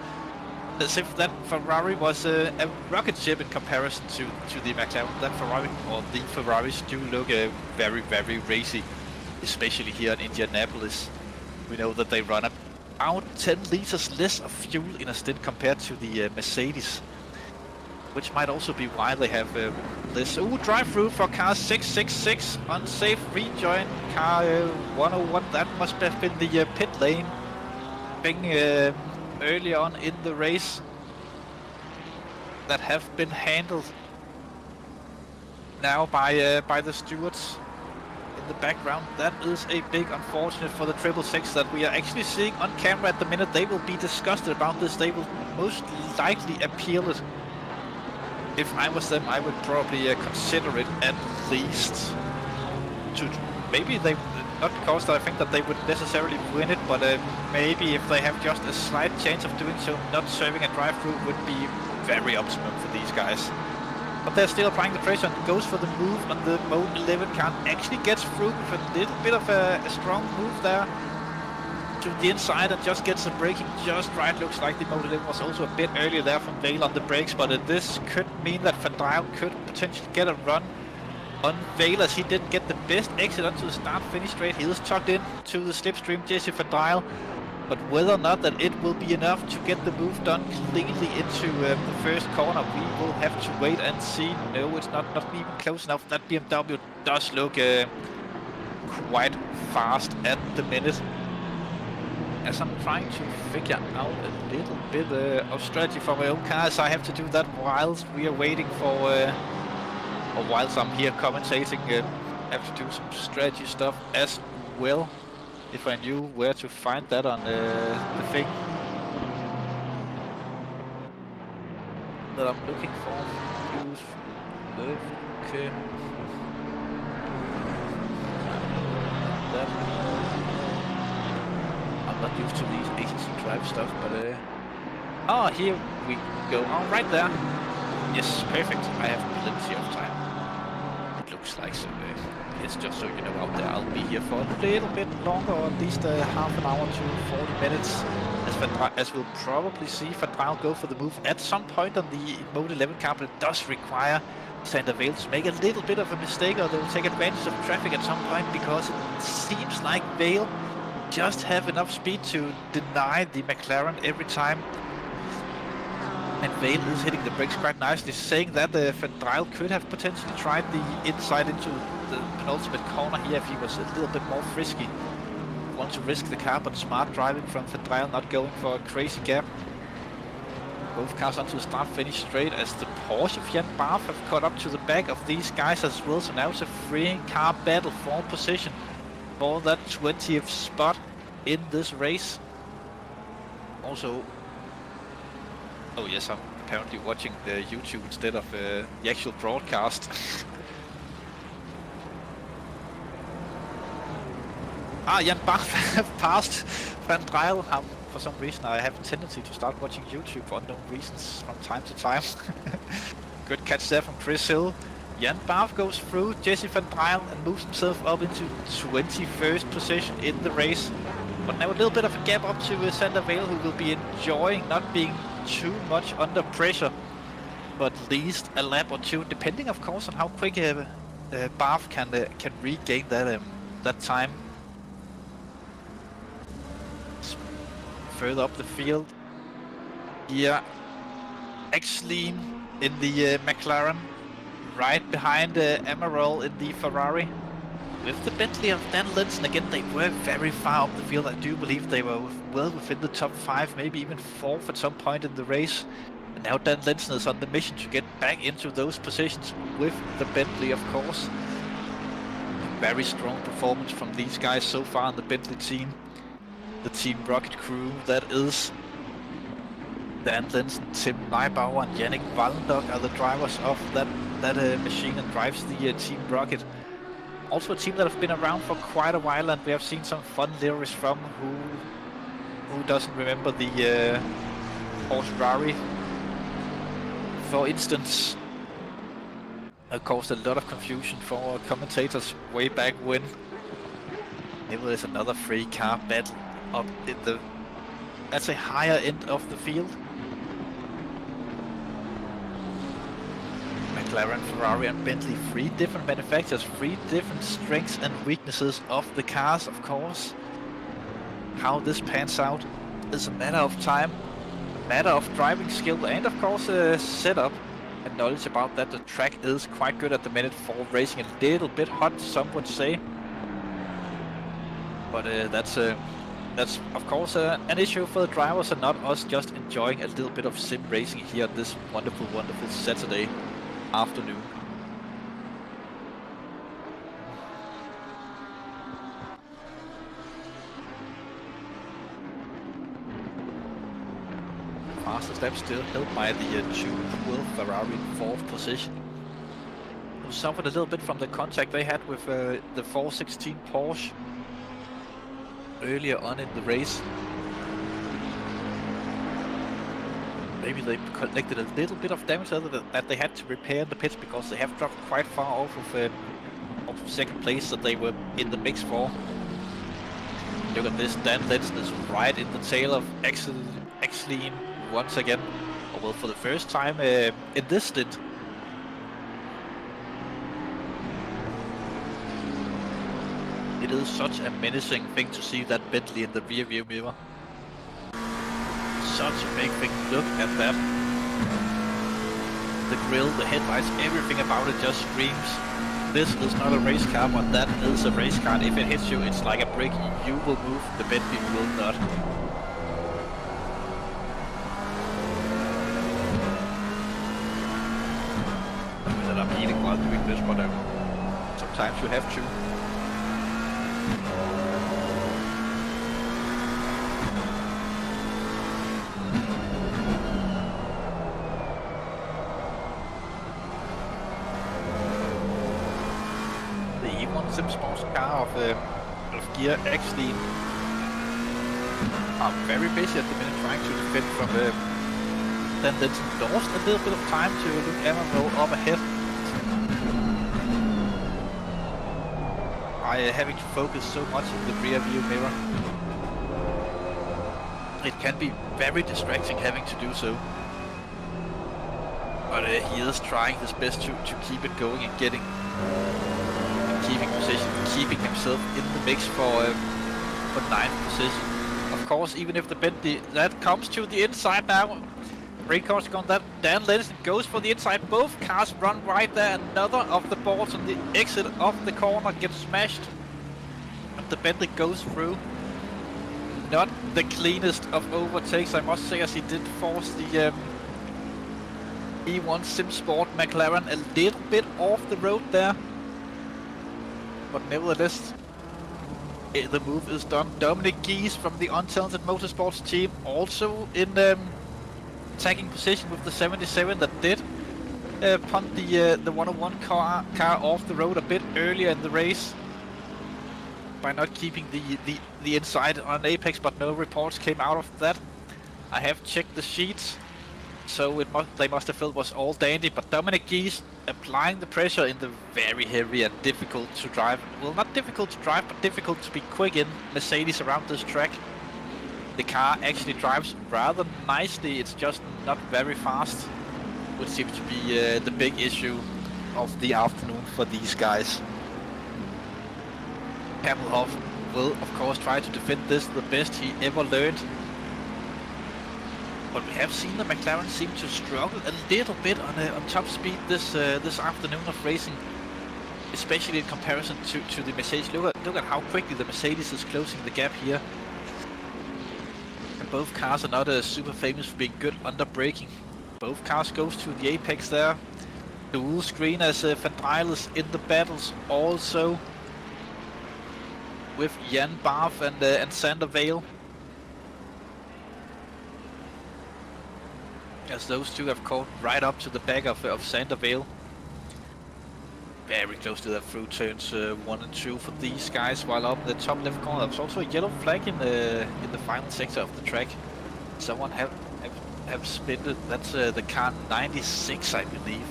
As if that Ferrari was a rocket ship in comparison to the McLaren. That Ferrari, or the Ferraris, do look very, very racy, especially here in Indianapolis. We know that they run about 10 liters less of fuel in a stint compared to the Mercedes, which might also be why they have this. Drive-through for car 666, unsafe rejoin, car 101. That must have been the pit lane thing early on in the race that have been handled now by the stewards in the background. That is a big unfortunate for the 666 that we are actually seeing on camera at the minute. They will be disgusted about this. They will most likely appeal it. If I was them, I would probably consider it at least. Maybe they, not because I think that they would necessarily win it, but maybe if they have just a slight chance of doing so, not serving a drive-through would be very optimum for these guys. But they're still applying the pressure and goes for the move on the Mode 11 car. Actually gets through with a little bit of a strong move there to the inside and just gets the braking just right. Looks like the Mode 11 was also a bit earlier there from Vale on the brakes, but this could mean that Van Dyle could potentially get a run on Vale as he didn't get the best exit onto the start-finish straight. He was tucked in to the slipstream Jesse Van Dyle, but whether or not that it will be enough to get the move done cleanly into the first corner, we will have to wait and see. No, it's not even close enough. That BMW does look quite fast at the minute. As I'm trying to figure out a little bit of strategy for my own car, so I have to do that whilst we are waiting for, or whilst I'm here commentating, I have to do some strategy stuff as well. If I knew where to find that on the thing that I'm looking for. Use okay. I'm not used to these ACC drive stuff, but oh, here we go. Oh, right there. Yes, perfect. I have plenty of time. It looks like so. It's just so you know out there, I'll be here for a little bit longer, or at least half an hour to 40 minutes. As we'll probably see Van Dyle go for the move at some point on the Mode 11 car, but it does require Sander Vale to make a little bit of a mistake, or they'll take advantage of traffic at some point, because it seems like Vale just have enough speed to deny the McLaren every time. And Vale is hitting the brakes quite nicely, saying that Van Dyle could have potentially tried the inside into the penultimate corner here if he was a little bit more frisky. Want to risk the car, but smart driving from Van Dyle, not going for a crazy gap. Both cars onto the start-finish straight as the Porsche of Jan Barth have caught up to the back of these guys as well. So now it's a freeing car battle for position for that 20th spot in this race. Also, oh yes, I'm apparently watching the YouTube instead of the actual broadcast. Jan Barth passed Van Dryle. For some reason, I have a tendency to start watching YouTube for unknown reasons from time to time. Good catch there from Chris Hill. Jan Barth goes through Jesse Van Dryle and moves himself up into 21st position in the race. But now a little bit of a gap up to Sander Vale, who will be enjoying not being too much under pressure. But at least a lap or two, depending of course on how quick Barth can regain that time. Further up the field, here, Exlin in the McLaren, right behind Amaral in the Ferrari. With the Bentley of Dan Lenson again, they were very far up the field. I do believe they were well within the top 5, maybe even 4th at some point in the race. And now Dan Lenson is on the mission to get back into those positions with the Bentley, of course. A very strong performance from these guys so far in the Bentley team. The Team Rocket crew, that is Dan Lenson, Tim Neubauer and Yannick Wallendock are the drivers of that machine and drives the Team Rocket. Also a team that have been around for quite a while, and we have seen some fun lyrics from who doesn't remember the Porsche Rari, for instance. It caused a lot of confusion for commentators way back when. There's another 3-car battle up in the, let's say, higher end of the field. McLaren, Ferrari and Bentley, 3 different manufacturers, 3 different strengths and weaknesses of the cars, of course. How this pans out is a matter of time, a matter of driving skill, and of course setup and knowledge about that. The track is quite good at the minute for racing, a little bit hot, some would say. But that's of course an issue for the drivers and not us just enjoying a little bit of sim racing here on this wonderful, wonderful Saturday afternoon. Fastest lap still held by the 212 Ferrari in 4th position. Who suffered a little bit from the contact they had with the 416 Porsche earlier on in the race. Maybe they collected a little bit of damage that they had to repair in the pits, because they have dropped quite far off of 2nd place that they were in the mix for. Look at this, Dan Lenson is right in the tail of Exlin once again, or well, for the first time in this stint. It is such a menacing thing to see that Bentley in the rear view mirror. Such a big thing, look at that. The grille, the headlights, everything about it just screams, this is not a race car, but that is a race car. If it hits you, it's like a brick, you will move, the Bentley will not. That I'm eating while doing this, but sometimes you have to. Simsport car of Gear Exlin are very busy at the minute trying to defend from Dan Lenson. Lost a little bit of time to look Amaral up ahead. By having to focus so much in the rear view mirror. It can be very distracting having to do so. But he is trying his best to keep it going and keeping position, keeping himself in the mix for 9th position. Of course, even if the Bentley that comes to the inside now, Records gone that Dan Lenson goes for the inside. Both cars run right there. Another of the balls on the exit of the corner gets smashed, and the Bentley goes through. Not the cleanest of overtakes, I must say, as he did force the E1 Simsport McLaren a little bit off the road there. But nevertheless, the move is done. Dominic Gies from the Untalented Motorsports team also in tagging position with the 77 that did punt the 101 car off the road a bit earlier in the race. by not keeping the inside on Apex, but no reports came out of that. I have checked the sheets, so they must have felt it was all dandy, but Dominic Geese applying the pressure in the very heavy and difficult to drive, well, not difficult to drive, but difficult to be quick in Mercedes around this track. The car actually drives rather nicely, it's just not very fast, which seems to be the big issue of the afternoon for these guys. Kamelhoff will of course try to defend this the best he ever learned. But we have seen the McLaren seem to struggle a little bit on top speed this afternoon of racing, especially in comparison to the Mercedes. Look at how quickly the Mercedes is closing the gap here. And both cars are not super famous for being good under braking. Both cars goes to the apex there. The wheel screen as Van Drijl is in the battles also with Jan Barth and Sander Vale. As those two have caught right up to the back of Sander Vale. Very close to the through turns 1 and 2 for these guys, while up in the top left corner there's also a yellow flag in the final sector of the track. Someone have spinned it. That's the car 96, I believe.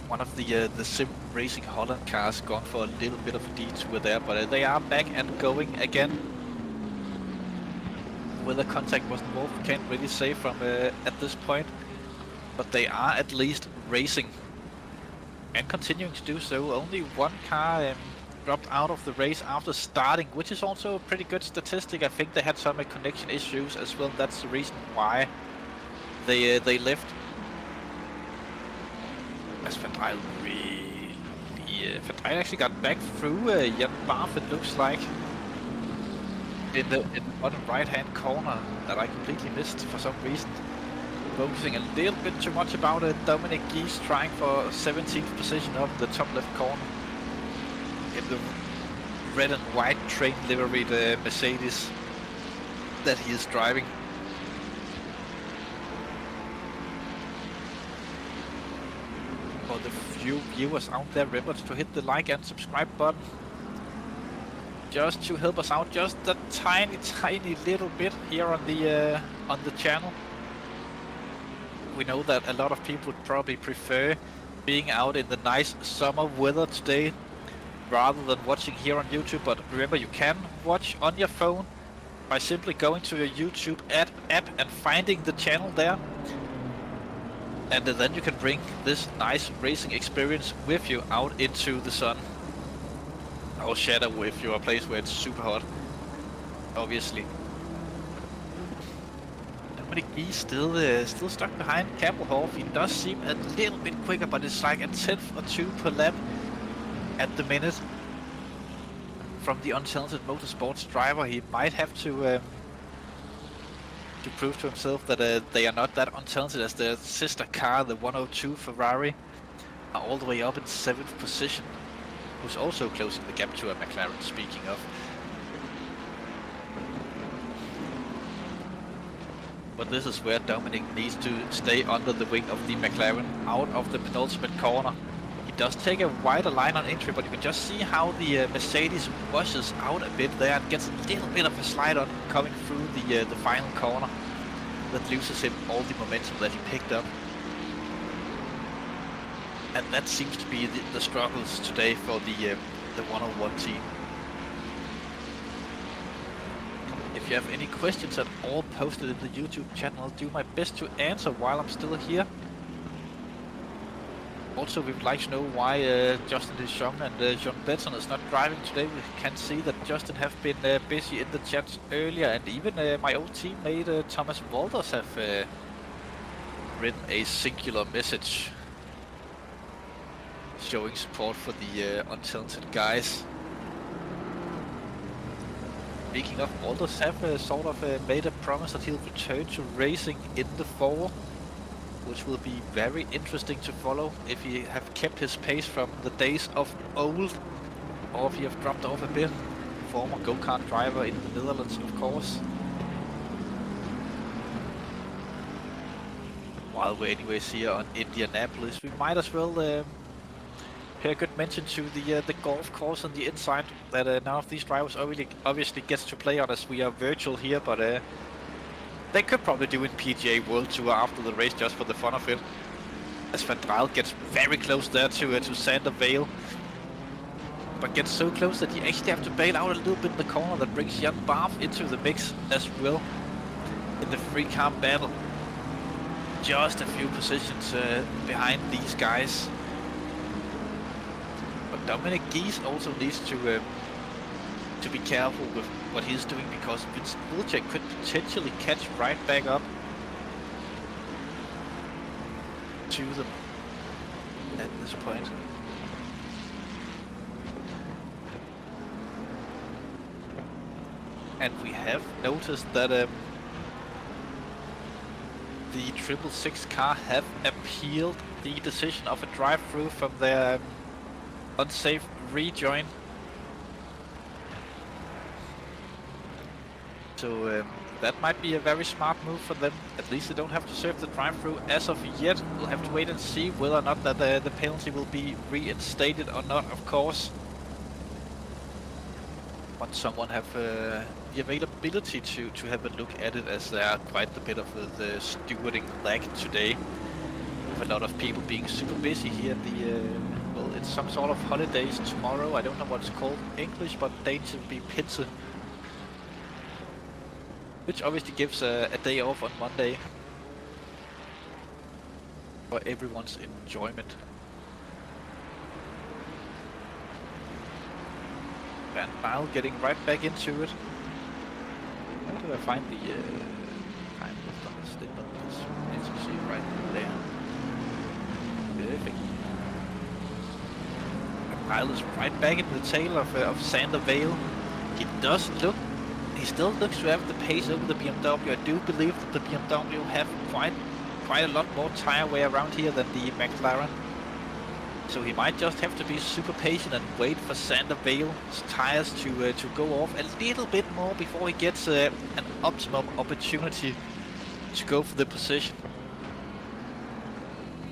One of the Sim Racing Holland cars gone for a little bit of a detour there, but they are back and going again. Whether contact was involved, we can't really say from at this point, but they are at least racing and continuing to do so. Only one car dropped out of the race after starting, which is also a pretty good statistic. I think they had some connection issues as well. That's the reason why they left. As Van Drijl really, Van Drijl actually got back through Jan Barth, it looks like, in the bottom right hand corner that I completely missed for some reason. Focusing a little bit too much about Dominic Geese trying for 17th position up the top left corner in the red and white train liveried Mercedes that he is driving. For the few viewers out there, remember to hit the like and subscribe button, just to help us out just a tiny little bit here on the channel. We know that a lot of people would probably prefer being out in the nice summer weather today rather than watching here on YouTube, but remember you can watch on your phone by simply going to your YouTube app and finding the channel there. And then you can bring this nice racing experience with you out into the sun. Or shadow if you're a place where it's super hot, obviously. Dominic E still stuck behind Kamelhoff. He does seem a little bit quicker, but it's like a 10th or 2 per lap at the minute. From the untalented motorsports driver, he might have to prove to himself that they are not that untalented, as their sister car, the 102 Ferrari, are all the way up in 7th position, who's also closing the gap to a McLaren, speaking of. But this is where Dominic needs to stay under the wing of the McLaren, out of the penultimate corner. He does take a wider line on entry, but you can just see how the Mercedes washes out a bit there and gets a little bit of a slide on coming through the final corner. That loses him all the momentum that he picked up. And that seems to be the struggles today for the 101 team. If you have any questions at all posted in the YouTube channel, I'll do my best to answer while I'm still here. Also, we would like to know why Justin Deschamps and John Betson is not driving today. We can see that Justin have been busy in the chat earlier, and even my old teammate Thomas Walters have written a singular message showing support for the untalented guys. Speaking of, Walters have sort of made a promise that he'll return to racing in the fall, which will be very interesting to follow if he have kept his pace from the days of old, or if he have dropped off a bit. Former go-kart driver in the Netherlands, of course. While we're anyways here on Indianapolis, we might as well Here, a good mention to the golf course on the inside that none of these drivers obviously gets to play on, as we are virtual here, but they could probably do in PGA World Tour after the race just for the fun of it. As Van Drijl gets very close there to Sander Vale, but gets so close that he actually have to bail out a little bit in the corner. That brings Jan Barth into the mix as well in the free car battle. Just a few positions behind these guys. But Dominic Gies also needs to be careful with what he's doing, because Vince Wilczek could potentially catch right back up to them at this point. And we have noticed that the 666 car have appealed the decision of a drive-through from their unsafe rejoin. So that might be a very smart move for them. At least they don't have to serve the drive-through as of yet. We'll have to wait and see whether or not that the penalty will be reinstated or not, of course. Once someone have the availability to have a look at it, as there are quite a bit of the stewarding lag today, with a lot of people being super busy here in the well, it's some sort of holidays tomorrow. I don't know what it's called in English, but Danish would be Pinse, which obviously gives a day off on Monday for everyone's enjoyment. Van Drijl getting right back into it. Where do I find the time left on the slip on this? As you see right there. Perfect. Van Drijl is right back in the tail of Sander Vale. He does look, he still looks to have the pace over the BMW. I do believe that the BMW have quite a lot more tire wear around here than the McLaren. So he might just have to be super patient and wait for Sander Vale's tires to go off a little bit more before he gets an optimum opportunity to go for the position.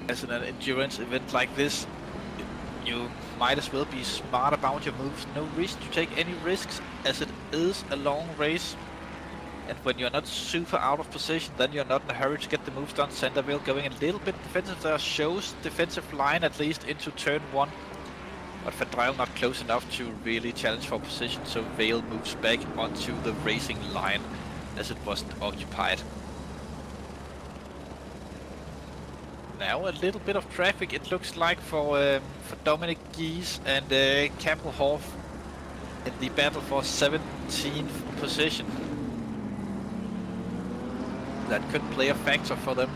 As in an endurance event like this, you might as well be smart about your moves. No reason to take any risks, as it is a long race. And when you're not super out of position, then you're not in a hurry to get the moves done. Sander Vale going a little bit defensive there, shows defensive line at least into turn 1. But Van Drijl not close enough to really challenge for position, so Vale moves back onto the racing line as it wasn't occupied. Now a little bit of traffic, it looks like, for Dominic Gies and Kappelhoff in the battle for 17th position. That could play a factor for them.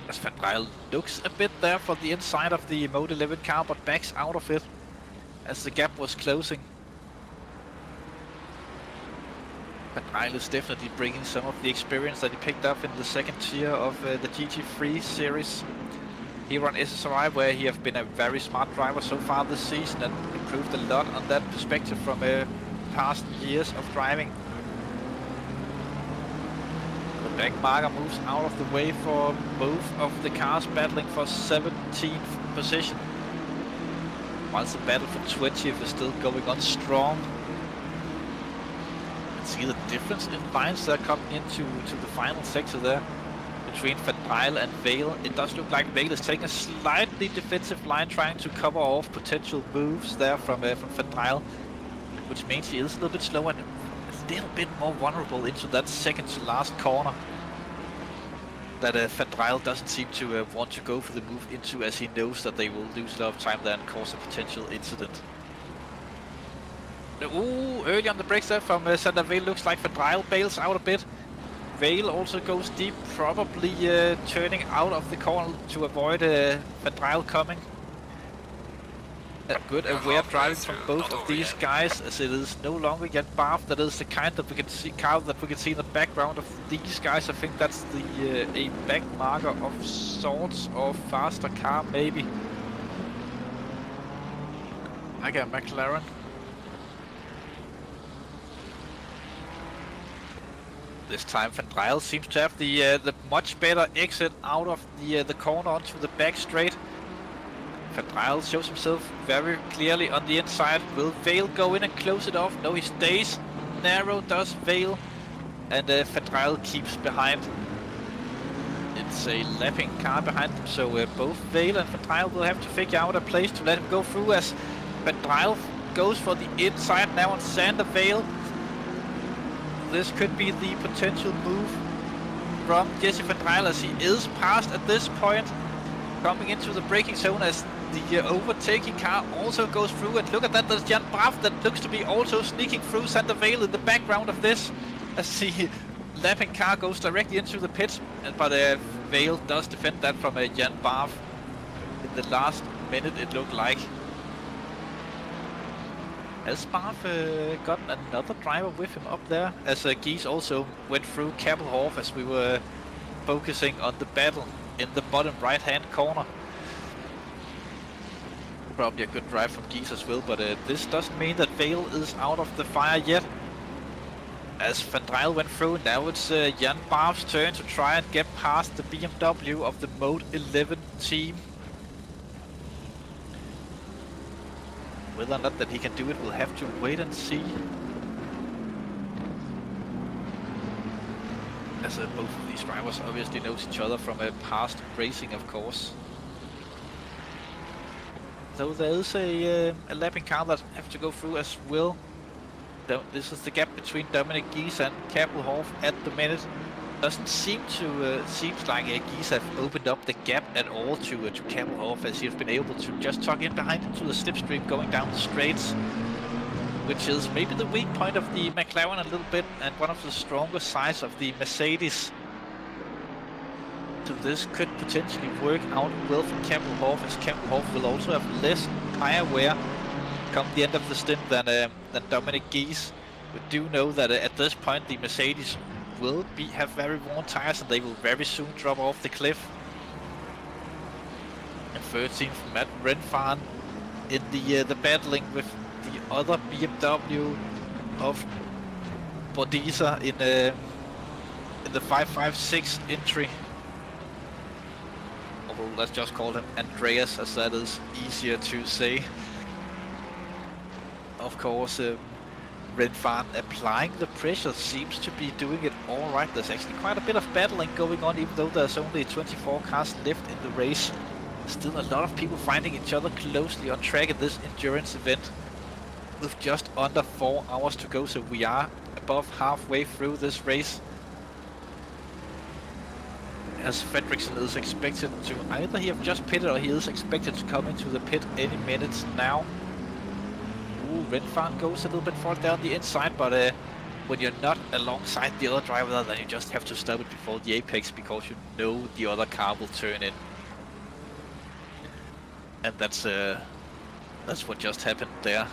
As Van Drijl looks a bit there for the inside of the Mode 11 car, but backs out of it as the gap was closing. Van Drijl is definitely bringing some of the experience that he picked up in the second tier of the GT3 series here on SSRI, where he have been a very smart driver so far this season and improved a lot on that perspective from past years of driving. The back marker moves out of the way for both of the cars battling for 17th position, whilst the battle for 20th is still going on strong. You can see the difference in lines that are coming into the final sector there between Van Drijl and Vale. It does look like Vale is taking a slightly defensive line, trying to cover off potential moves there from Van Drijl, which means he is a little bit slower and a little bit more vulnerable into that second to last corner that Van Drijl doesn't seem to want to go for the move into, as he knows that they will lose a lot of time there and cause a potential incident. Ooh, early on the brakes there from Sander Vale. Looks like Van Drijl bails out a bit. Vale also goes deep, probably turning out of the corner to avoid Van Drijl coming. Good aware driving from both of these guys, as it is no longer Jan Barth that is the kind that we can see in the background of these guys. I think that's the a back marker of sorts, or faster car maybe, like a McLaren. This time Van Dryle seems to have the much better exit out of the corner onto the back straight. Van Dryle shows himself very clearly on the inside. Will Vale go in and close it off? No, he stays narrow, does Vale. And Van Dryle keeps behind. It's a lapping car behind him, so both Vale and Van Dryle will have to figure out a place to let him go through as Van Dryle goes for the inside now on Sander Vale. This could be the potential move from Jesse Van Dryle as he is passed at this point, coming into the braking zone as the overtaking car also goes through. And look at that, there's Jan Braff that looks to be also sneaking through Sander Vale in the background of this as the lapping car goes directly into the pits. But Vale does defend that from Jan Braff in the last minute, it looked like. Has Barf gotten another driver with him up there? As Gies also went through Kappelhoff as we were focusing on the battle in the bottom right hand corner. Probably a good drive from Gies as well, but this doesn't mean that Vale is out of the fire yet. As Van Dryle went through, now it's Jan Barf's turn to try and get past the BMW of the Mode 11 team. Whether or not that he can do it, we'll have to wait and see. As both of these drivers obviously knows each other from past racing, of course. Though there is a lapping car that have to go through as well. This is the gap between Dominic Gies and Kappelhoff at the minute. Doesn't seem to seems like Gies have opened up the gap at all to Kappelhoff, as he's been able to just tuck in behind him to the slipstream going down the straights, which is maybe the weak point of the McLaren a little bit and one of the stronger sides of the Mercedes. So this could potentially work out well for Kappelhoff, as Kappelhoff will also have less tire wear come the end of the stint than Dominic Gies. We do know that at this point the Mercedes will have very worn tires and they will very soon drop off the cliff. And 13th Matt Renfarn in the battling with the other BMW of Bordisa in the 556 entry. Although let's just call him Andreas, as that is easier to say. Of course, Renfarn applying the pressure seems to be doing it all right. There's actually quite a bit of battling going on, even though there's only 24 cars left in the race. Still a lot of people finding each other closely on track at this endurance event with just under 4 hours to go, so we are above halfway through this race. As Fredriksson is expected to either he have just pitted or he is expected to come into the pit any minutes now. Renfarn goes a little bit far down the inside, but when you're not alongside the other driver, then you just have to stop it before the apex, because you know the other car will turn in. And that's what just happened there.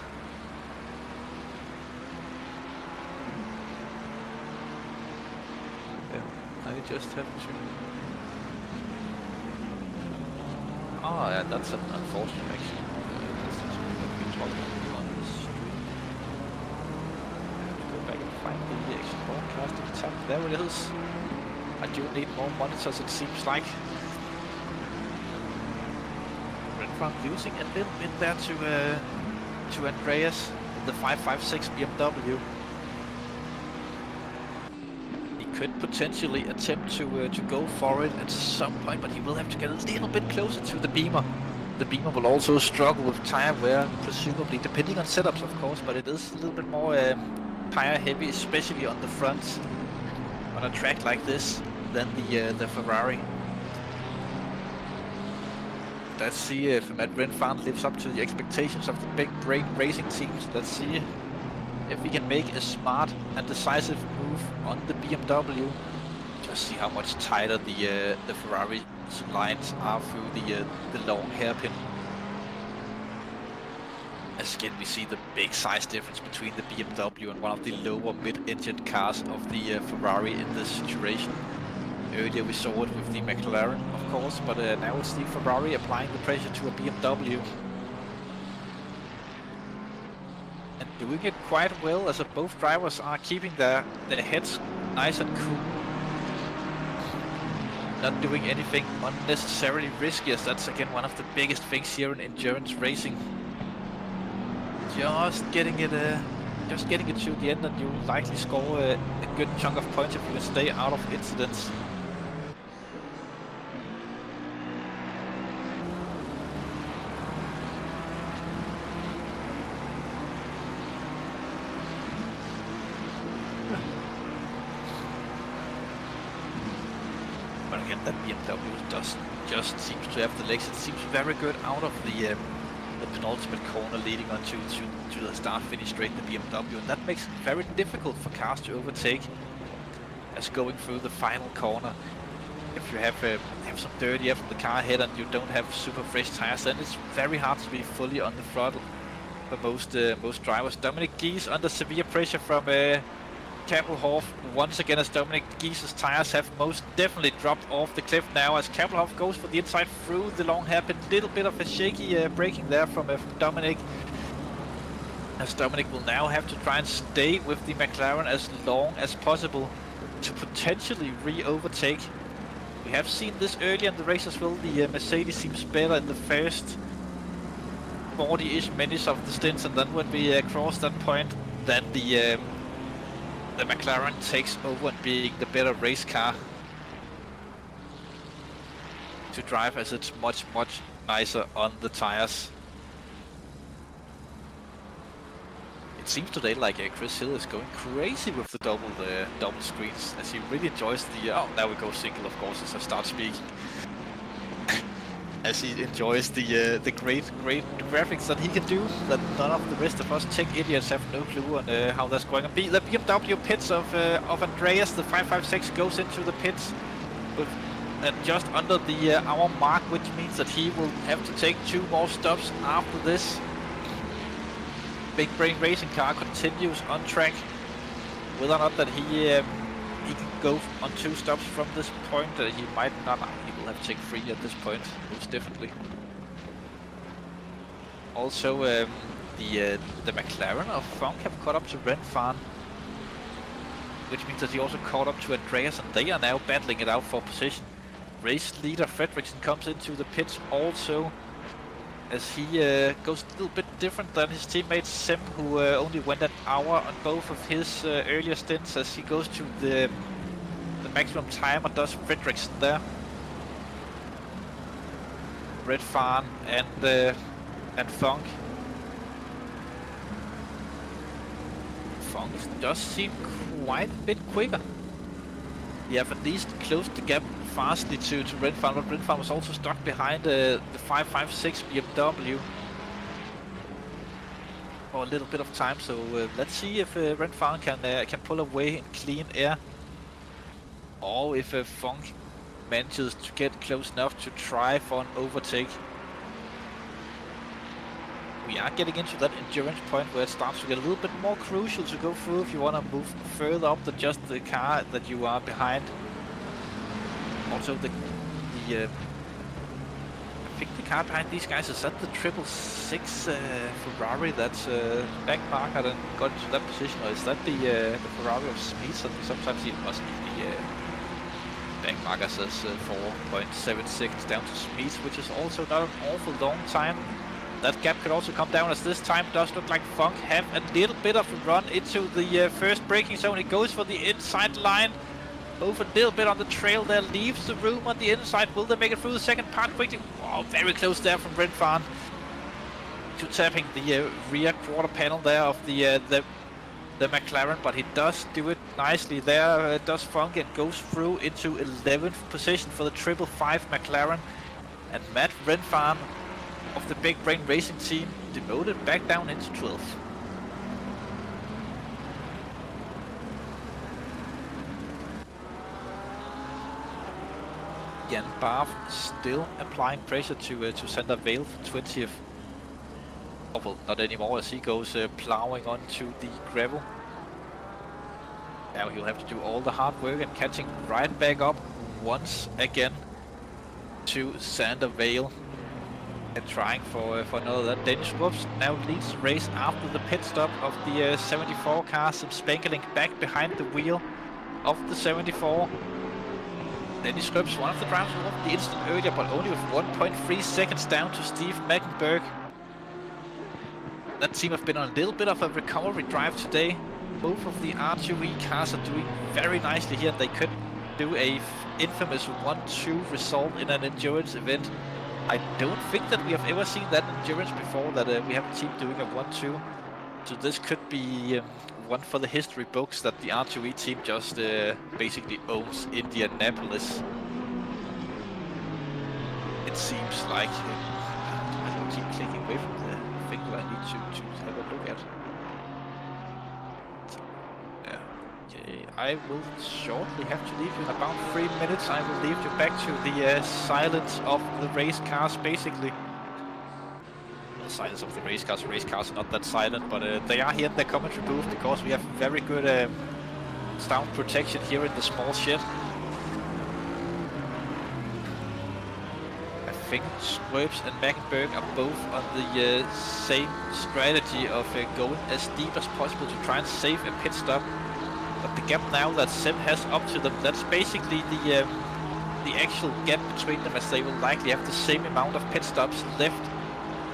Yeah, I just have to... Oh yeah, that's an unfortunate actually. The exit broadcast tab. There it is. I do need more monitors, it seems like. Renfarn losing a little bit there to Andreas in the 556 BMW. He could potentially attempt to go for it at some point, but he will have to get a little bit closer to the Beamer. The Beamer will also struggle with tire wear, presumably, depending on setups, of course, but it is a little bit more tire heavy, especially on the front on a track like this, than the Ferrari. Let's see if Matt Renfarn lives up to the expectations of the big brain racing teams. Let's see if we can make a smart and decisive move on the BMW. Just see how much tighter the Ferrari lines are through the long hairpin. As again, we see the big size difference between the BMW and one of the lower mid-engine cars of the Ferrari in this situation. Earlier we saw it with the McLaren, of course, but now it's the Ferrari applying the pressure to a BMW. And doing it quite well, as both drivers are keeping their heads nice and cool. Not doing anything unnecessarily risky, as that's again one of the biggest things here in endurance racing. Just getting it to the end, and you'll likely score a good chunk of points if you can stay out of incidents. But again, that BMW just seems to have the legs. It seems very good out of the penultimate corner leading onto to the start-finish straight, the BMW, and that makes it very difficult for cars to overtake as going through the final corner. If you have some dirty air from the car ahead and you don't have super fresh tires, then it's very hard to be fully on the throttle for most drivers. Dominic Gies under severe pressure from Kappelhoff once again, as Dominic Gies' tires have most definitely dropped off the cliff now, as Kappelhoff goes for the inside through the long hairpin. Little bit of a shaky braking there from Dominic, as Dominic will now have to try and stay with the McLaren as long as possible to potentially re-overtake. We have seen this earlier in the race as well. The Mercedes seems better in the first 40-ish minutes of the stints, and then when we cross that point, then the McLaren takes over and being the better race car to drive, as it's much nicer on the tires. It seems today like Chris Hill is going crazy with the double screens, as he really enjoys the oh, now we go single, of course, as I start speaking. As he enjoys the great graphics that he can do, that none of the rest of us tech idiots have no clue on how that's going on. The BMW pits of Andreas, the 556, goes into the pits with just under the hour mark, which means that he will have to take 2 more stops after this. Big Brain Racing car continues on track. Whether or not that he can go on 2 stops from this point, he might not. He will have to take 3 at this point, most definitely. Also, the McLaren of Funk have caught up to Renfarn, which means that he also caught up to Andreas, and they are now battling it out for position. Race leader Fredriksson comes into the pits also, as he goes a little bit different than his teammate Sim, who only went an hour on both of his earlier stints, as he goes to the maximum time and does Fredriksson there. Renfarn and Funk. Funk does seem quite a bit quicker. We have at least closed the gap fastly to Renfarn, but Renfarn was also stuck behind the 556 BMW for a little bit of time. So let's see if Renfarn can pull away in clean air, or if Funk manages to get close enough to try for an overtake. We are getting into that endurance point where it starts to get a little bit more crucial to go through if you want to move further up than just the car that you are behind. Also, I think the car behind these guys is that the 666 Ferrari that's backmarkered and got into that position, or is that the Ferrari of Smith? And we sometimes see it must be the backmarker says 4.76 down to Smith, which is also not an awful long time. That gap could also come down, as this time does look like Funk have a little bit of a run into the first braking zone. He goes for the inside line, over a little bit on the trail there, leaves the room on the inside. Will they make it through the second part quickly? Wow, very close there from Renfarn to tapping the rear quarter panel there of the McLaren, but he does do it nicely there, does Funk, and goes through into 11th position for the 555 McLaren. And Matt Renfarn of the Big Brain Racing team demoted back down into 12th. Jan Barth still applying pressure to Sander Vale for 20th. Oh, well, not anymore, as he goes plowing onto the gravel. Now he'll have to do all the hard work and catching right back up once again to Sander Vale. And trying for another. Dennis Whoops now leads the race after the pit stop of the 74 car. Some Spankelink back behind the wheel. of the 74. Dennis Scrubs, one of the drivers who won the instant earlier, but only with 1.3 seconds down to Steve Mackenberg. That team have been on a little bit of a recovery drive today. Both of the R2E cars are doing very nicely here, and they could do a infamous 1-2 result in an endurance event. I don't think that we have ever seen that endurance before, that we have a team doing a 1-2. So this could be one for the history books, that the R2E team just basically owns Indianapolis. It seems like... I don't keep clicking away from the thing that I need to have a look at. Okay, I will shortly have to leave you in about 3 minutes. I will leave you back to the silence of the race cars, basically. The silence of the race cars. Race cars are not that silent, but they are here in the commentary booth because we have very good sound protection here in the small shed. I think Scrubs and Mackenberg are both on the same strategy of going as deep as possible to try and save a pit stop. But the gap now that Sim has up to them, that's basically the actual gap between them, as they will likely have the same amount of pit stops left.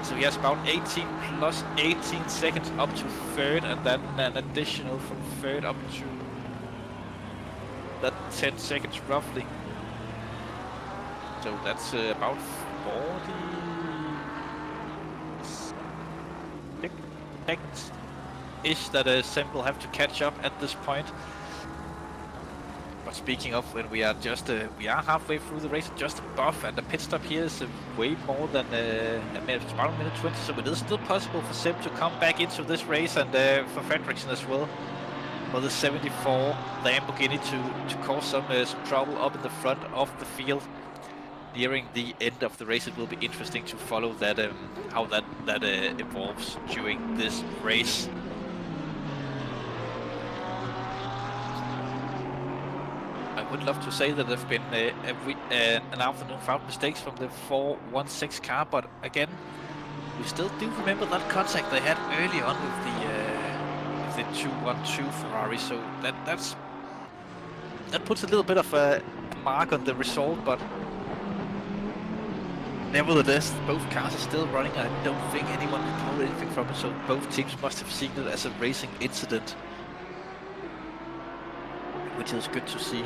So he has about 18 plus 18 seconds up to third, and then an additional from third up to that 10 seconds roughly. So that's about 40 seconds-ish that Sim will have to catch up at this point. But speaking of, when we are just we are halfway through the race, just above, and the pit stop here is way more than a minute, about a minute 20. So it is still possible for Sim to come back into this race, and for Fredriksson as well, for the 74 Lamborghini to cause some trouble up in the front of the field. Nearing the end of the race, it will be interesting to follow that how that evolves during this race. I would love to say that there have been an afternoon without mistakes from the 416 car, but again, we still do remember that contact they had early on with the 212 Ferrari. So that puts a little bit of a mark on the result, but nevertheless, both cars are still running. I don't think anyone reported anything from it, so both teams must have seen it as a racing incident, which is good to see.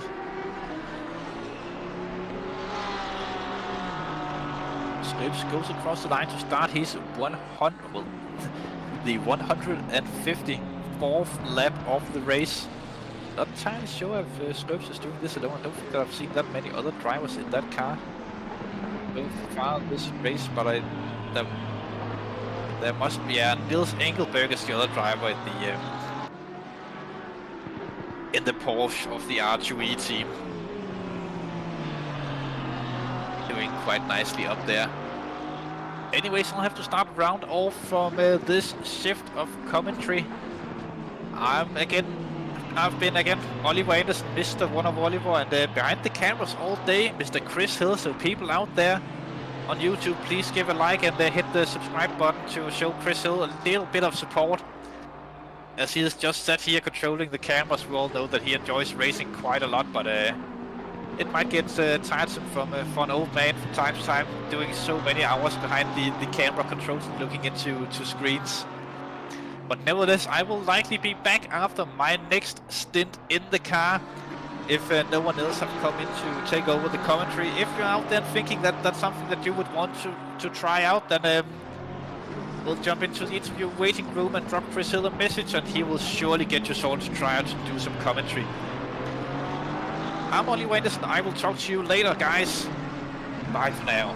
Scrubs goes across the line to start his the 154th lap of the race. Not entirely sure if Scrubs is doing this alone. I don't think that I've seen that many other drivers in that car going far this race, but there must be. Nils Engelberg is the other driver in the Porsche of the R2E team, doing quite nicely up there. Anyways, I'll have to start round off from this shift of commentary. I've been again Oliver Anderson, Mr. One of Oliver, and behind the cameras all day, Mr. Chris Hill. So people out there on YouTube, please give a like and hit the subscribe button to show Chris Hill a little bit of support, as he is just sat here controlling the cameras. We all know that he enjoys racing quite a lot, but it might get tiresome for an old man from time to time, doing so many hours behind the camera controls and looking into screens. But nevertheless, I will likely be back after my next stint in the car, if no one else have come in to take over the commentary. If you're out there thinking that that's something that you would want to try out, then we'll jump into the interview waiting room and drop Chris Hill a message, and he will surely get you sorted to try out to do some commentary. I'm Oliver Anderson. I will talk to you later, guys. Bye for now.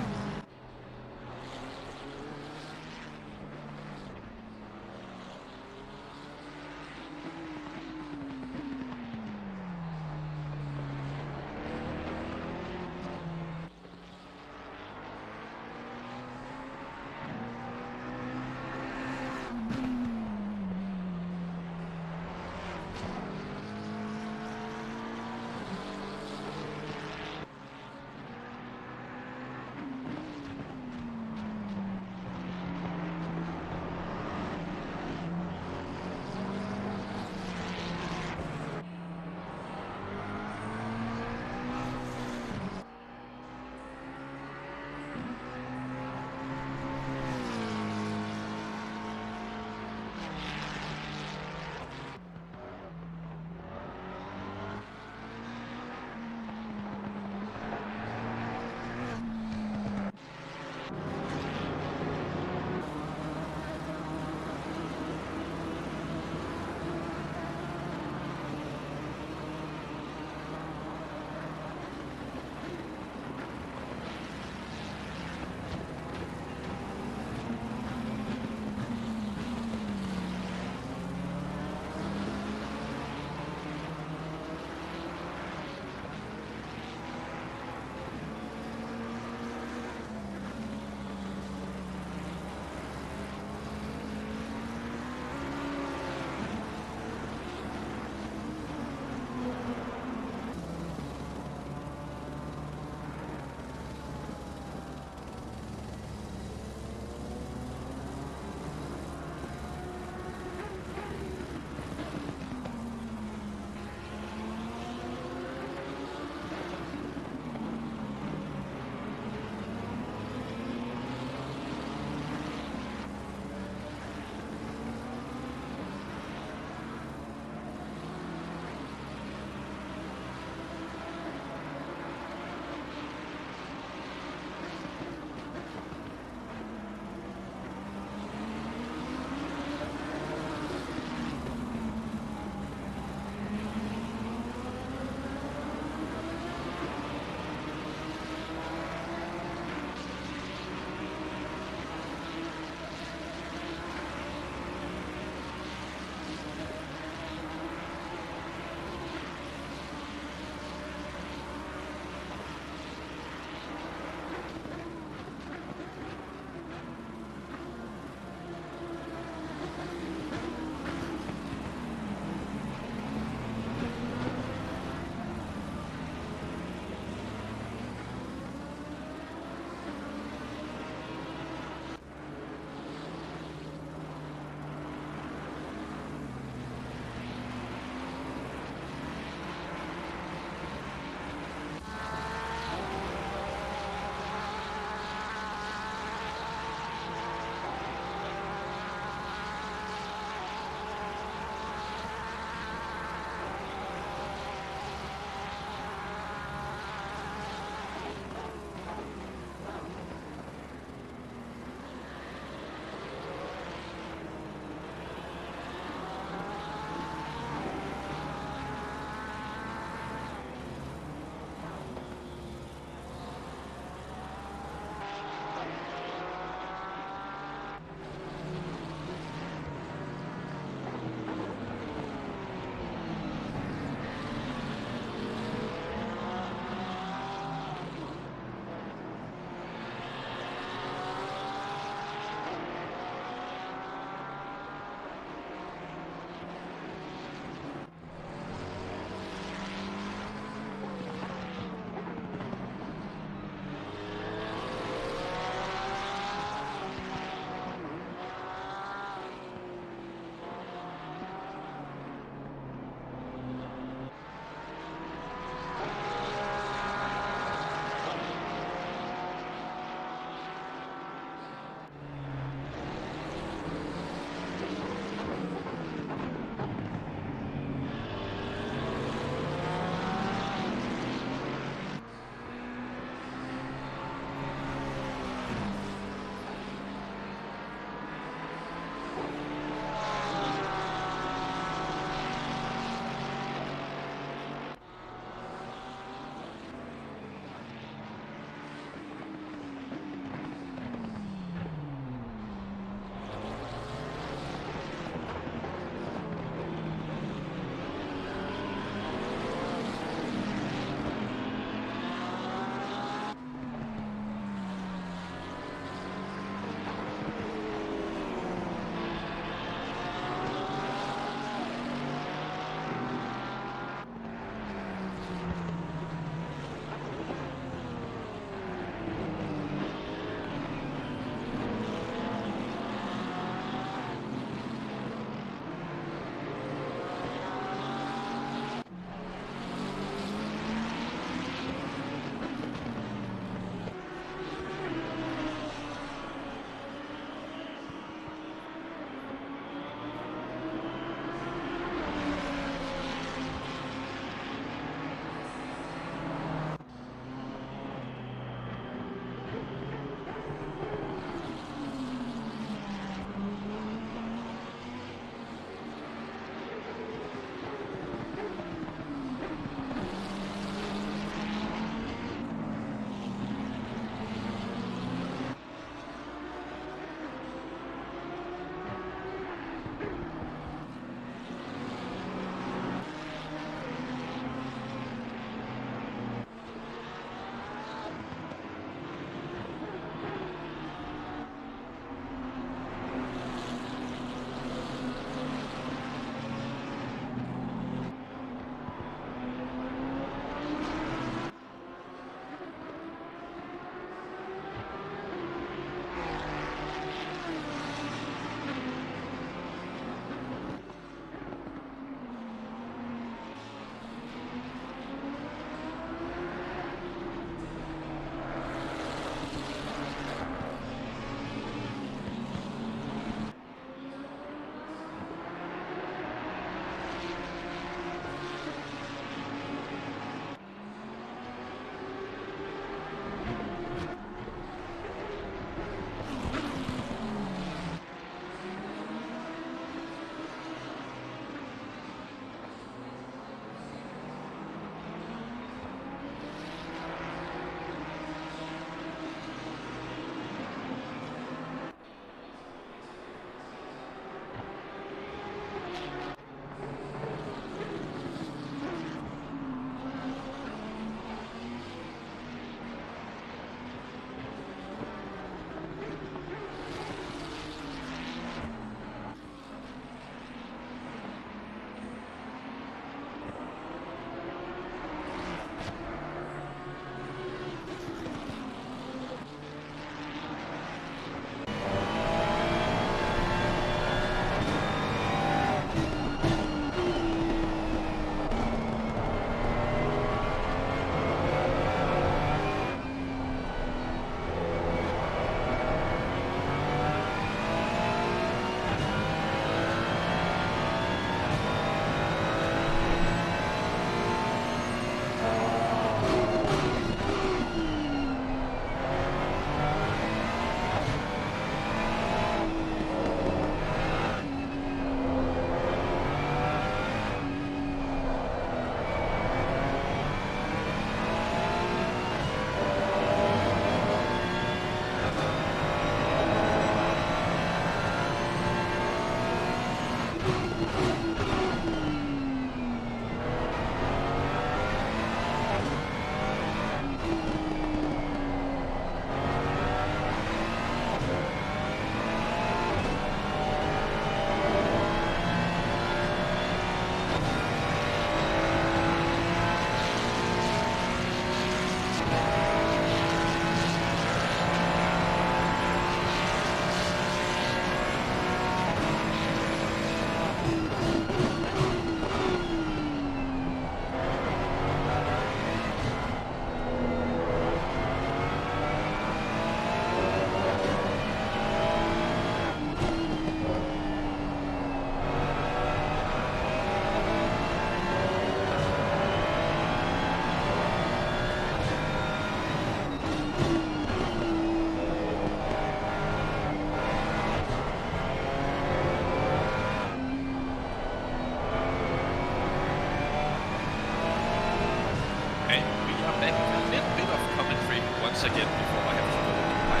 back with a little bit of commentary once again before I have to go into my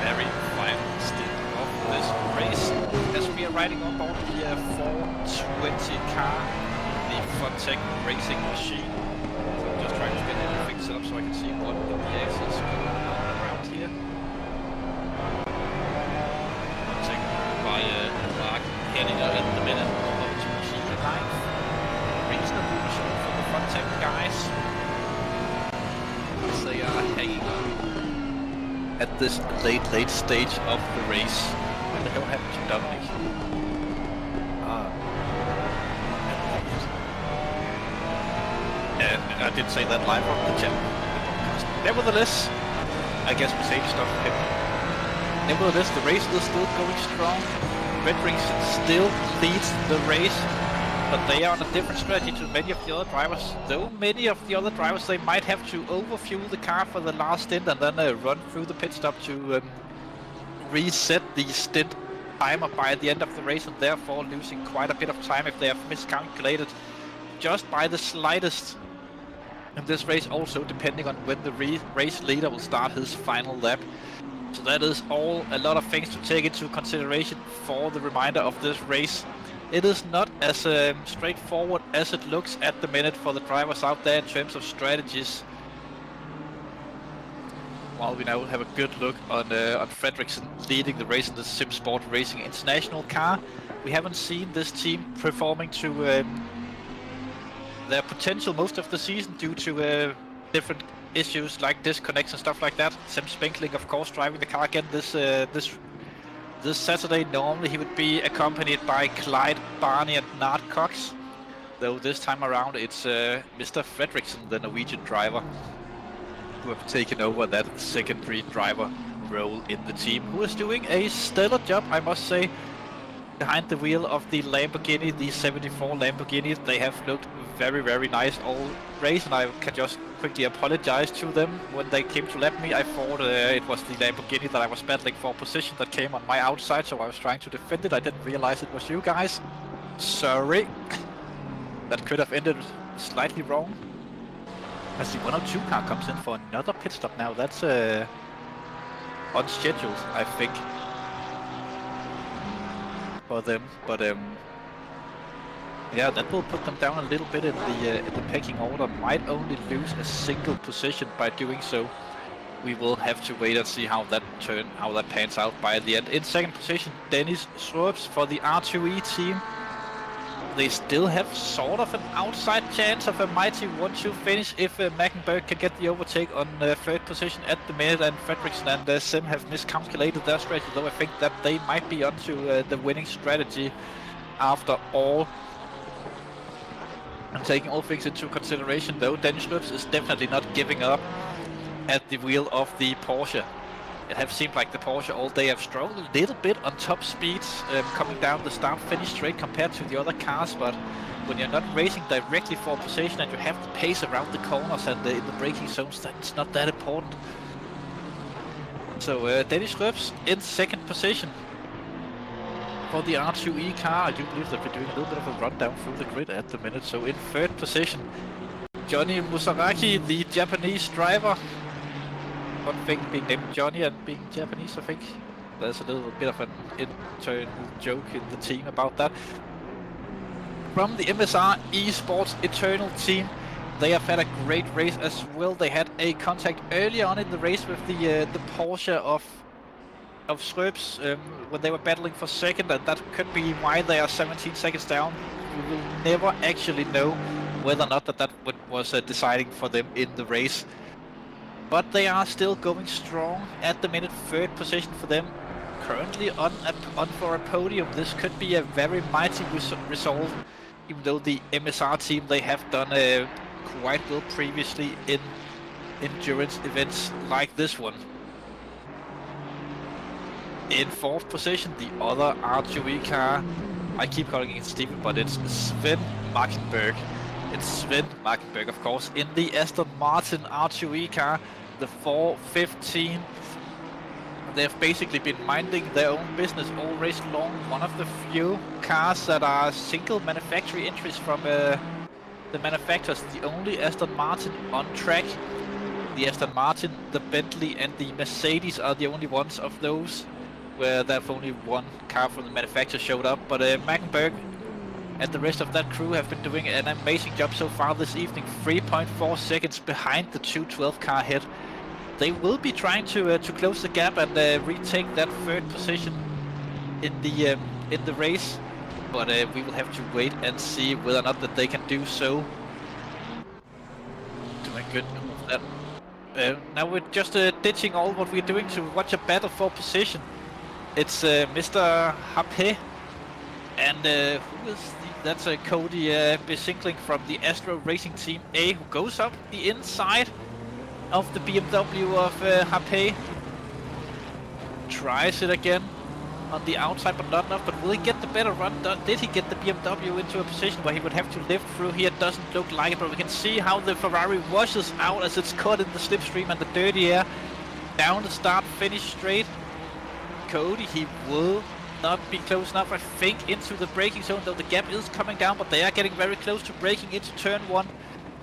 very final stint of this race. As we are riding on board the 420 car, the Funtech racing machine. So I'm just trying to get everything set up so I can see what the axis is going on around here. Funtech by Mark Henninger in the minute of the machine live. Reasonable result for the Funtech guys. They are hanging on at this late stage of the race. What the hell happened to Dominic? And I did say that live on the channel. Nevertheless, I guess we say stuff for him. Nevertheless, the race is still going strong. Red Rings still leads the race. But they are on a different strategy to many of the other drivers. Though many of the other drivers, they might have to overfuel the car for the last stint and then run through the pit stop to reset the stint timer by the end of the race, and therefore losing quite a bit of time if they have miscalculated just by the slightest. In this race also depending on when the race leader will start his final lap. So that is all a lot of things to take into consideration for the remainder of this race. It is not as straightforward as it looks at the minute for the drivers out there in terms of strategies. While we now have a good look on Fredriksson leading the race in the Simsport Racing International car, we haven't seen this team performing to their potential most of the season due to different issues like disconnects and stuff like that. Sam Spenkling, of course, driving the car again this Saturday. Normally he would be accompanied by Clyde Barney and Nard Cox, though this time around it's Mr. Fredriksson, the Norwegian driver, who have taken over that secondary driver role in the team, who is doing a stellar job, I must say, behind the wheel of the Lamborghini, the 74 Lamborghini. They have looked very nice all race, and I can just quickly apologize to them. When they came to lap me, I thought it was the Lamborghini that I was battling for position that came on my outside, so I was trying to defend it. I didn't realize it was you guys. Sorry. That could have ended slightly wrong. As the 102 car comes in for another pit stop now. That's unscheduled, I think, for them, but yeah, that will put them down a little bit in the pecking order. Might only lose a single position by doing so. We will have to wait and see how that pans out by the end. In second position, Dennis Schrups for the R2E team. They still have sort of an outside chance of a mighty 1-2 finish if Mackenberg can get the overtake on third position at the minute, and Fredriksson and Sim have miscalculated their strategy, though I think that they might be onto the winning strategy after all. And taking all things into consideration, though, Dennis Schrups is definitely not giving up at the wheel of the Porsche. It has seemed like the Porsche all day have struggled a little bit on top speeds coming down the start-finish straight compared to the other cars, but when you're not racing directly for position and you have the pace around the corners and in the braking zones, that's not that important. So Dennis Schrups in second position for the R2E car. I do believe that we're doing a little bit of a rundown through the grid at the minute. So in third position, Johnny Musaraki, the Japanese driver. One thing being named Johnny and being Japanese, I think. There's a little bit of an internal joke in the team about that. From the MSR Esports Eternal team, they have had a great race as well. They had a contact early on in the race with the Porsche of Schrups when they were battling for second, and that could be why they are 17 seconds down. We will never actually know whether or not that was deciding for them in the race. But they are still going strong at the minute. Third position for them, currently on for a podium. This could be a very mighty result, even though the MSR team, they have done quite well previously in endurance events like this one. In fourth position, the other R2E car. I keep calling it Stephen, but it's Sven Markenberg. It's Sven Markenberg, of course, in the Aston Martin R2E car, the 415. They've basically been minding their own business all race long. One of the few cars that are single manufacturing entries from the manufacturers. The only Aston Martin on track The Aston Martin, the Bentley and the Mercedes are the only ones of those where there's only one car from the manufacturer showed up. But Maggenberg and the rest of that crew have been doing an amazing job so far this evening. 3.4 seconds behind the 212 car ahead. They will be trying to close the gap and retake that third position in the race. But we will have to wait and see whether or not that they can do so. Doing good with that. Now we're just ditching all what we're doing to watch a battle for position. It's Mr. Hape and who is that's Cody Besinkling from the Astro Racing Team A, who goes up the inside of the BMW of Hape. Tries it again on the outside, but not enough. But will he get the better run? Did he get the BMW into a position where he would have to lift through here? Doesn't look like it, but we can see how the Ferrari washes out as it's caught in the slipstream and the dirty air. Down the start, finish straight. Cody, he will not be close enough, I think, into the braking zone, though the gap is coming down, but they are getting very close to braking into turn 1.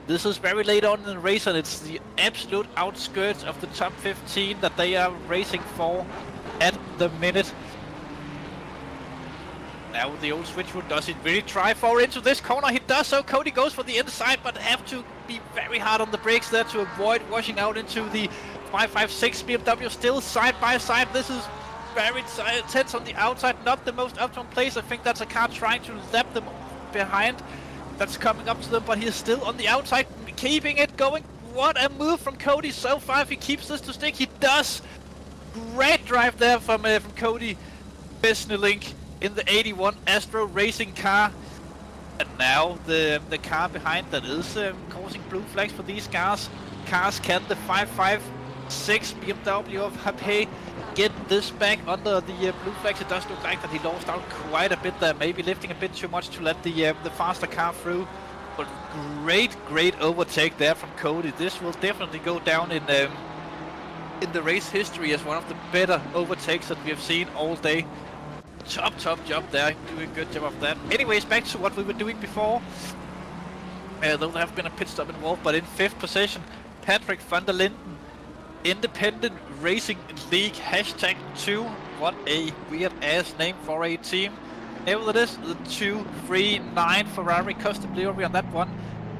This is very late on in the race, and it's the absolute outskirts of the top 15 that they are racing for at the minute. Now the old switchwood, does he really try for into this corner? He does so. Cody goes for the inside, but have to be very hard on the brakes there to avoid washing out into the 556 BMW. Still side by side. This is very tense on the outside. Not the most optimal place. I think that's a car trying to lap them behind. That's coming up to them, but he's still on the outside, keeping it going. What a move from Cody so far. If he keeps this to stick, he does. Great drive there from Cody Besnielink in the 81 Astro Racing car. And now the car behind that is causing blue flags for these cars. Can the 556 BMW of Hape get this back under the blue flags? It does look like that he lost out quite a bit there, maybe lifting a bit too much to let the faster car through. But great overtake there from Cody. This will definitely go down in the race history as one of the better overtakes that we have seen all day. Top job there, doing a good job of that. Anyways, back to what we were doing before. Though there have been a pit stop involved, but in 5th position, Patrick van der Linden, Independent Racing League, #2. What a weird ass name for a team. Nevertheless, the 239 Ferrari custom livery on that one.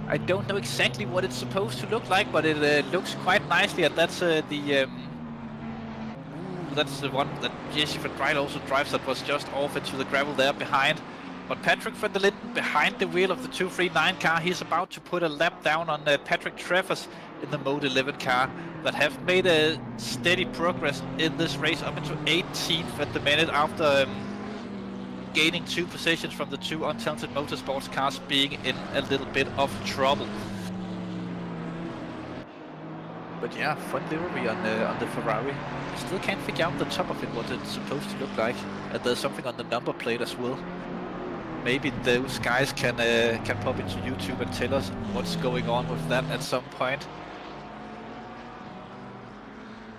I don't know exactly what it's supposed to look like, but it looks quite nicely, and that's that's the one that Jesse van Drijl also drives, that was just off into the gravel there behind. But Patrick van der Linden behind the wheel of the 239 car, he's about to put a lap down on Patrick Treffers in the Mode 11 car that have made a steady progress in this race up into 18th at the minute after gaining 2 positions from the 2 Untalented Motorsports cars being in a little bit of trouble. But yeah, fun livery on the Ferrari. Still can't figure out the top of it, what it's supposed to look like. And there's something on the number plate as well. Maybe those guys can pop into YouTube and tell us what's going on with that at some point.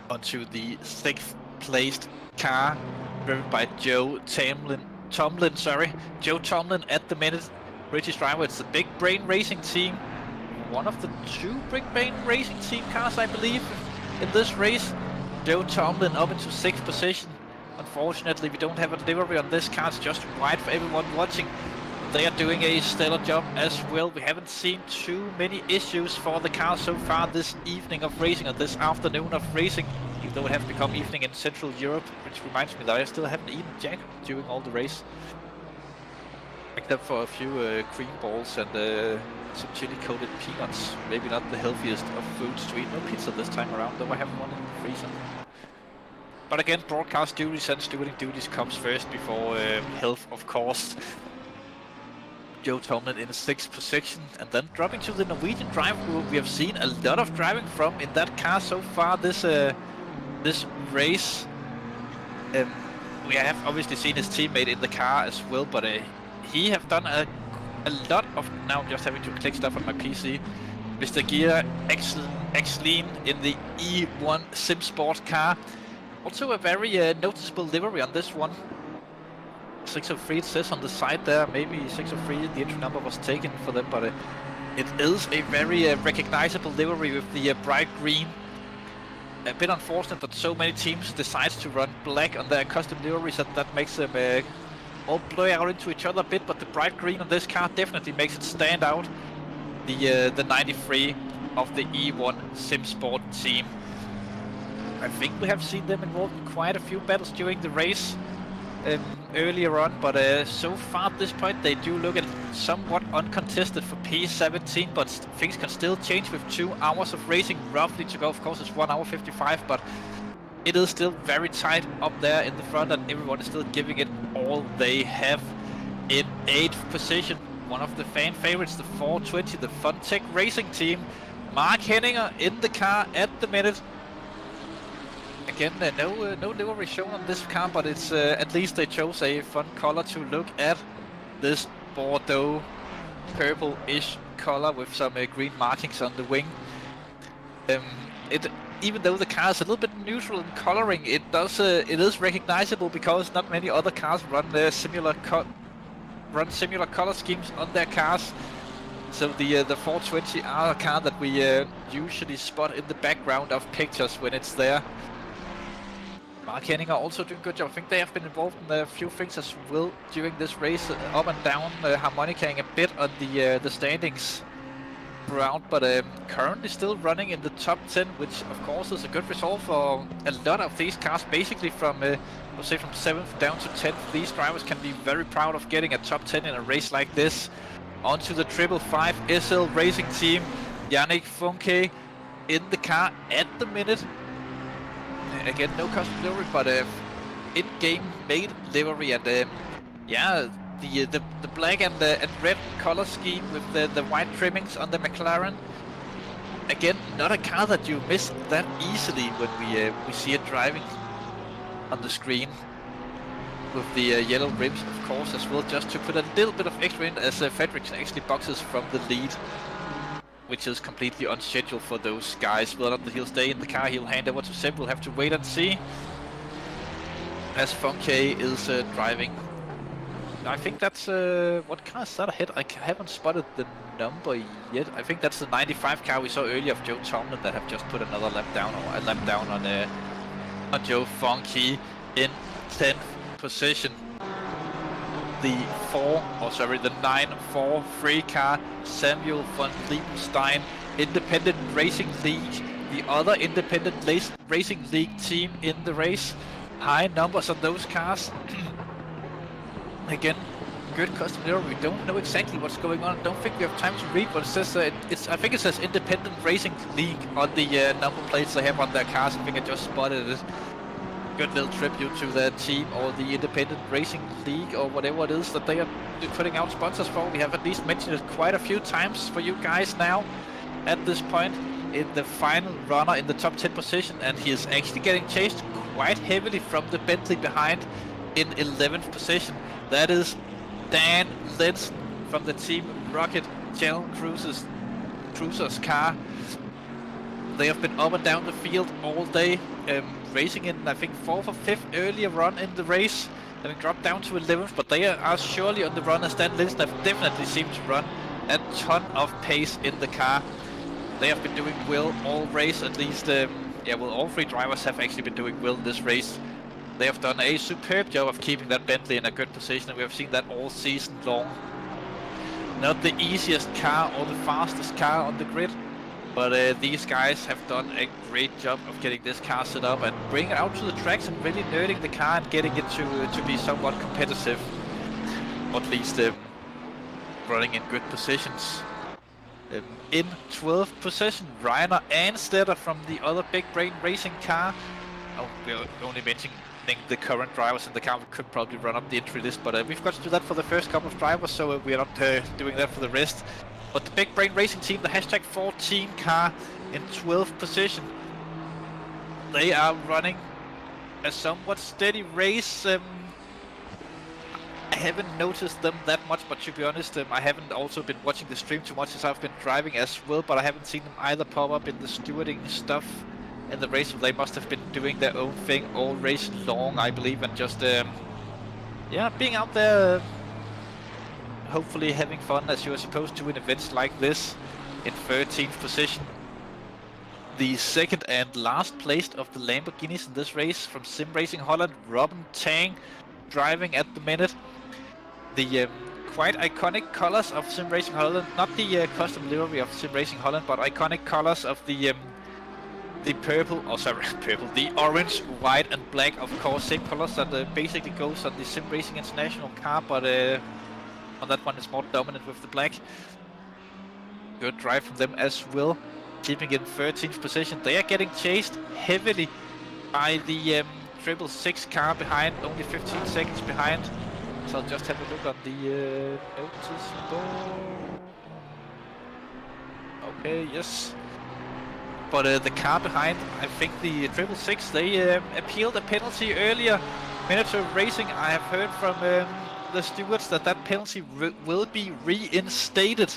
Onto the 6th placed car, driven by Joe Tomlin. Joe Tomlin at the minute. British driver. It's the Big Brain Racing Team. One of the 2 Big Brain Racing Team cars, I believe, in this race. Joe Tomlin up into 6th position. Unfortunately, we don't have a livery on this car. It's just white for everyone watching. They are doing a stellar job as well. We haven't seen too many issues for the car so far this evening of racing, or this afternoon of racing, even though it has become evening in Central Europe, which reminds me that I still haven't eaten Jack during all the race. Except for a few cream balls and some chili-coated peanuts. Maybe not the healthiest of foods to eat. No pizza this time around, though I have one in the freezer. But again, broadcast duties and stewarding duties comes first before health, of course. Joe Tomlin in 6th position, and then dropping to the Norwegian driver who we have seen a lot of driving from in that car so far this race. We have obviously seen his teammate in the car as well, but he have done a lot of... Now I'm just having to click stuff on my PC. Mr. Gear Exleen in the E1 Simsport car. Also a very noticeable livery on this one. 603 it says on the side there. Maybe 603 the entry number was taken for them, but it is a very recognizable livery with the bright green a bit unfortunate that so many teams decide to run black on their custom liveries, that makes them all blur out into each other a bit, but the bright green on this car definitely makes it stand out. The 93 of the E1 Simsport team. I think we have seen them involved in quite a few battles during the race earlier on, but so far at this point they do look at somewhat uncontested for P17, but things can still change with 2 hours of racing roughly to go. Of course it's 1 hour 55, but it is still very tight up there in the front and everyone is still giving it all they have. In 8th position, one of the fan favorites, the 420, the Funtech Racing team. Mark Henninger in the car at the minute. Again, no livery shown on this car, but it's at least they chose a fun color to look at. This Bordeaux purple-ish color with some green markings on the wing. Even though the car is a little bit neutral in coloring, it is recognizable because not many other cars run similar color schemes on their cars. So the 420 are a car that we usually spot in the background of pictures when it's there. Mark Henninger also doing a good job. I think they have been involved in a few things as well during this race, up and down, harmonicating a bit on the standings throughout, but currently still running in the top 10, which of course is a good result for a lot of these cars. Basically from let's say from 7th down to 10th, these drivers can be very proud of getting a top 10 in a race like this. Onto the 555 SL Racing team, Yannick Funke in the car at the minute. Again, no custom livery, but in-game made livery, and yeah, the black and red color scheme with the white trimmings on the McLaren. Again, not a car that you miss that easily when we see it driving on the screen. With the yellow rims, of course, as well, just to put a little bit of extra in, as Fredriksson actually boxes from the lead, which is completely unscheduled for those guys. Whether or not he'll stay in the car, he'll hand over to Sim. We'll have to wait and see. As Funke is driving. I think that's what car is that ahead? I haven't spotted the number yet. I think that's the 95 car we saw earlier of Joe Tomlin that have just put another lap down, or a lap down on Joe Funke in 10th position. The 943 car, Samuel von Liebenstein, Independent Racing League, the other Independent Racing League team in the race. High numbers on those cars. Again, good custom livery. We don't know exactly what's going on. I don't think we have time to read what it says. I think it says Independent Racing League on the number plates they have on their cars. I think I just spotted it. Good little tribute to their team, or the Independent Racing League, or whatever it is that they are putting out sponsors for. We have at least mentioned it quite a few times for you guys now at this point. In the final runner in the top 10 position, and he is actually getting chased quite heavily from the Bentley behind in 11th position. That is Dan Lenz from the Team Rocket Channel Cruisers car. They have been up and down the field all day, racing in, I think, 4th or 5th earlier on in the race, having dropped down to 11th, but they are surely on the run, as Dan Lenz have definitely seemed to run a ton of pace in the car. They have been doing well all race, at least, all 3 drivers have actually been doing well in this race. They have done a superb job of keeping that Bentley in a good position, and we have seen that all season long. Not the easiest car or the fastest car on the grid, but these guys have done a great job of getting this car set up and bringing it out to the tracks and really nerding the car and getting it to be somewhat competitive, or at least running in good positions. In 12th position, Rainer Anstetter from the other Big Brain Racing car. Oh, we're only mentioning the current drivers in the car. We could probably run up the entry list, but we've got to do that for the first couple of drivers, so we're not doing that for the rest. But the Big Brain Racing team, the hashtag 14 car, in 12th position. They are running a somewhat steady race. I haven't noticed them that much, but to be honest, I haven't also been watching the stream too much as I've been driving as well, but I haven't seen them either pop up in the stewarding stuff in the race. They must have been doing their own thing all race long, I believe, and just being out there, hopefully having fun as you're supposed to in events like this. In 13th position, the second and last placed of the Lamborghinis in this race from Sim Racing Holland, Robin Tang, driving at the minute. The quite iconic colors of Sim Racing Holland, not the custom livery of Sim Racing Holland, but iconic colors of the purple, oh sorry, purple, the orange, white and black, of course, same colors that basically goes on the Sim Racing International car, but on that one it's more dominant with the black. Good drive from them as well, keeping in 13th position. They are getting chased heavily by the 666 car behind, only 15 seconds behind. So I'll just have a look on the notice board. Okay, yes. But the car behind, I think the 666, they appealed a penalty earlier. Minutes of racing, I have heard from the stewards that penalty will be reinstated,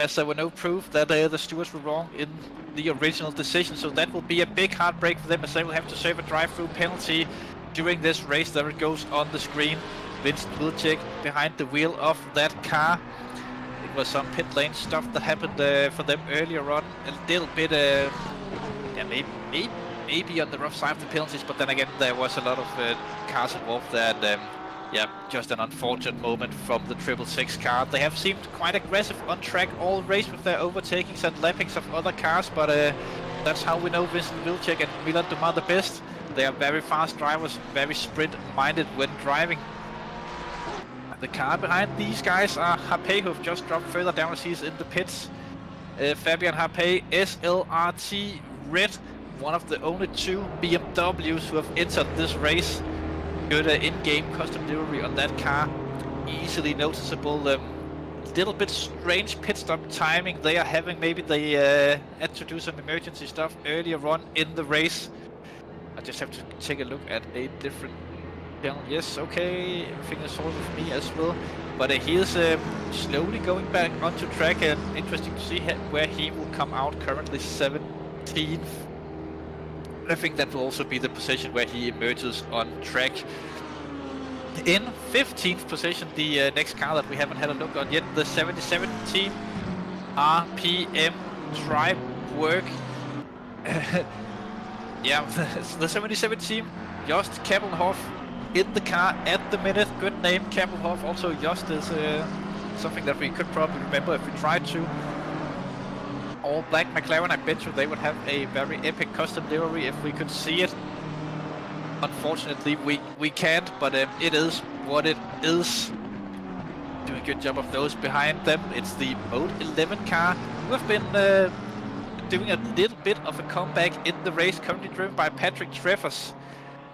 as there were no proof that the stewards were wrong in the original decision. So that will be a big heartbreak for them, as they will have to serve a drive-through penalty during this race. There it goes on the screen. Vincent Wilczek behind the wheel of that car. It was some pit lane stuff that happened for them earlier on. A little bit, yeah, maybe on the rough side of the penalties, but then again there was a lot of cars involved that, yeah, just an unfortunate moment from the 666 car. They have seemed quite aggressive on track all race with their overtakings and lappings of other cars, but that's how we know Vincent Wilczek and Milan Dumas the best. They are very fast drivers, very sprint-minded when driving. The car behind these guys are Harpé, who have just dropped further down as he's in the pits. Fabian Harpé, SLRT Red, one of the only two BMWs who have entered this race. Good in-game custom livery on that car, easily noticeable. Little bit strange pit stop timing they are having. Maybe they had to do some emergency stuff earlier on in the race. I just have to take a look at a different channel. Yes, okay, everything is sorted with me as well. But he is slowly going back onto track, and interesting to see where he will come out. Currently 17th. I think that will also be the position where he emerges on track. In 15th position, the next car that we haven't had a look on yet, the 77 team, RPM Tribe Work. Yeah, the 77 team, Jost Kappelhoff in the car at the minute. Good name, Kappelhoff. Also, Jost is something that we could probably remember if we tried to. All black McLaren, I bet you they would have a very epic custom livery if we could see it. Unfortunately, we can't, but it is what it is. Doing a good job of those behind them. It's the Mode 11 car, who have been doing a little bit of a comeback in the race, currently driven by Patrick Treffers.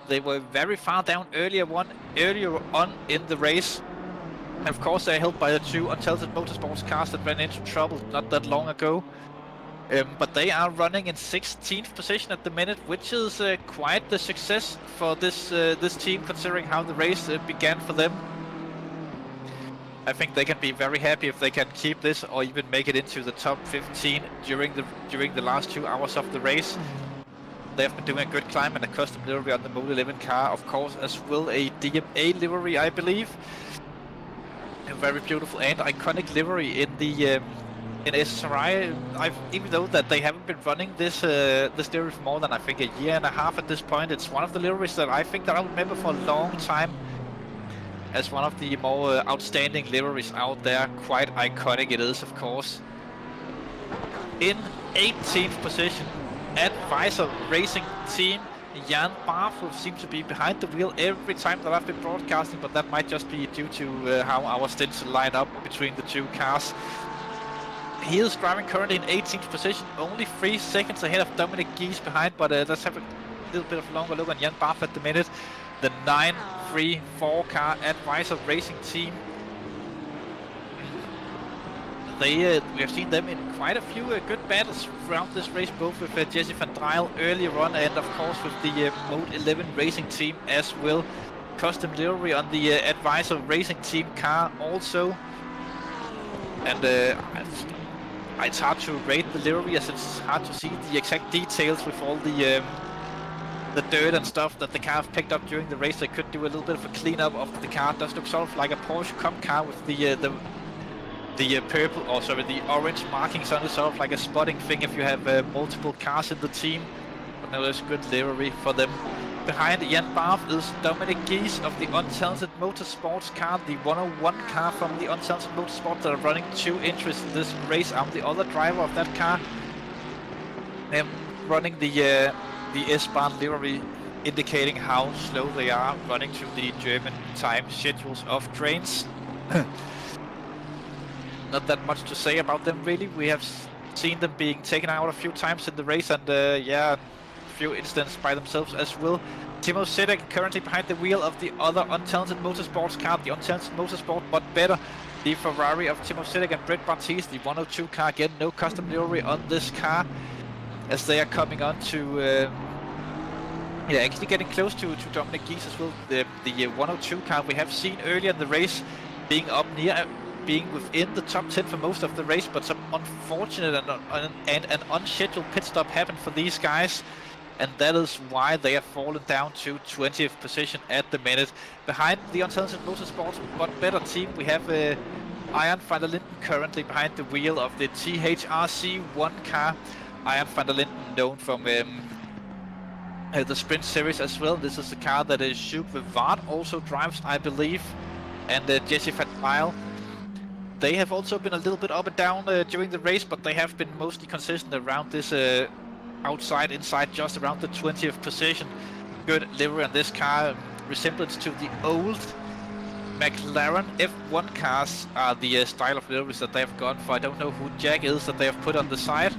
They were very far down earlier on in the race. And of course, they're helped by the two Untelted Motorsports cars that ran into trouble not that long ago. But they are running in 16th position at the minute, which is quite the success for this team, considering how the race began for them. I think they can be very happy if they can keep this, or even make it into the top 15 during the last 2 hours of the race. They have been doing a good climb and a custom livery on the Mode 11 car, of course, as well a DMA livery, I believe. A very beautiful and iconic livery in the in SSRI. Even though that they haven't been running this livery for more than I think a year and a half at this point, it's one of the liveries that I think that I'll remember for a long time as one of the more outstanding liveries out there. Quite iconic it is, of course. In 18th position, Advisor Racing Team, Jan Barf, who seems to be behind the wheel every time that I've been broadcasting, but that might just be due to how our stints line up between the two cars. He is driving currently in 18th position, only 3 seconds ahead of Dominic Gies behind, but let's have a little bit of a longer look on Jan Barf at the minute. The 934 car, Advisor Racing Team. We have seen them in quite a few good battles throughout this race, both with Jesse van Dryle earlier on, and of course with the Mode 11 Racing Team as well. Custom livery on the Advisor Racing Team car also. And it's hard to rate the livery, as it's hard to see the exact details with all the dirt and stuff that the car have picked up during the race. They could do a little bit of a cleanup of the car. It does look sort of like a Porsche Cup car with the the purple, or sorry, the orange markings on it, sort of like a spotting thing if you have multiple cars in the team. But no, there's good livery for them. Behind Jan Barth is Dominic Gies of the Untalented Motorsports car, the 101 car from the Untalented Motorsports that are running 2 entries in this race. I'm the other driver of that car. I'm running the S-Bahn livery, indicating how slow they are running to the German time schedules of trains. Not that much to say about them really. We have seen them being taken out a few times in the race, and yeah, a few incidents by themselves as well. Timo Sedek currently behind the wheel of the other Untalented Motorsports car, the Untalented Motorsport but better, the Ferrari of Timo Sedek and Brett Barthes, the 102 car. Again, no custom livery on this car, as they are coming on to yeah, actually getting close to Dominic Gies as well. The 102 car we have seen earlier in the race being up near, being within the top 10 for most of the race, but some unfortunate and an unscheduled pit stop happened for these guys, and that is why they have fallen down to 20th position at the minute. Behind the Untalented Motorsports but better team, we have Ian van der Linden currently behind the wheel of the THRC1 car. Ian van der Linden, known from the Sprint Series as well. This is the car that Sjouk Vivard also drives, I believe, and Jesse van Mile. They have also been a little bit up and down during the race, but they have been mostly consistent around this outside, inside, just around the 20th position. Good livery on this car, resemblance to the old McLaren F1 cars are the style of liveries that they have gone for. I don't know who Jack is that they have put on the side,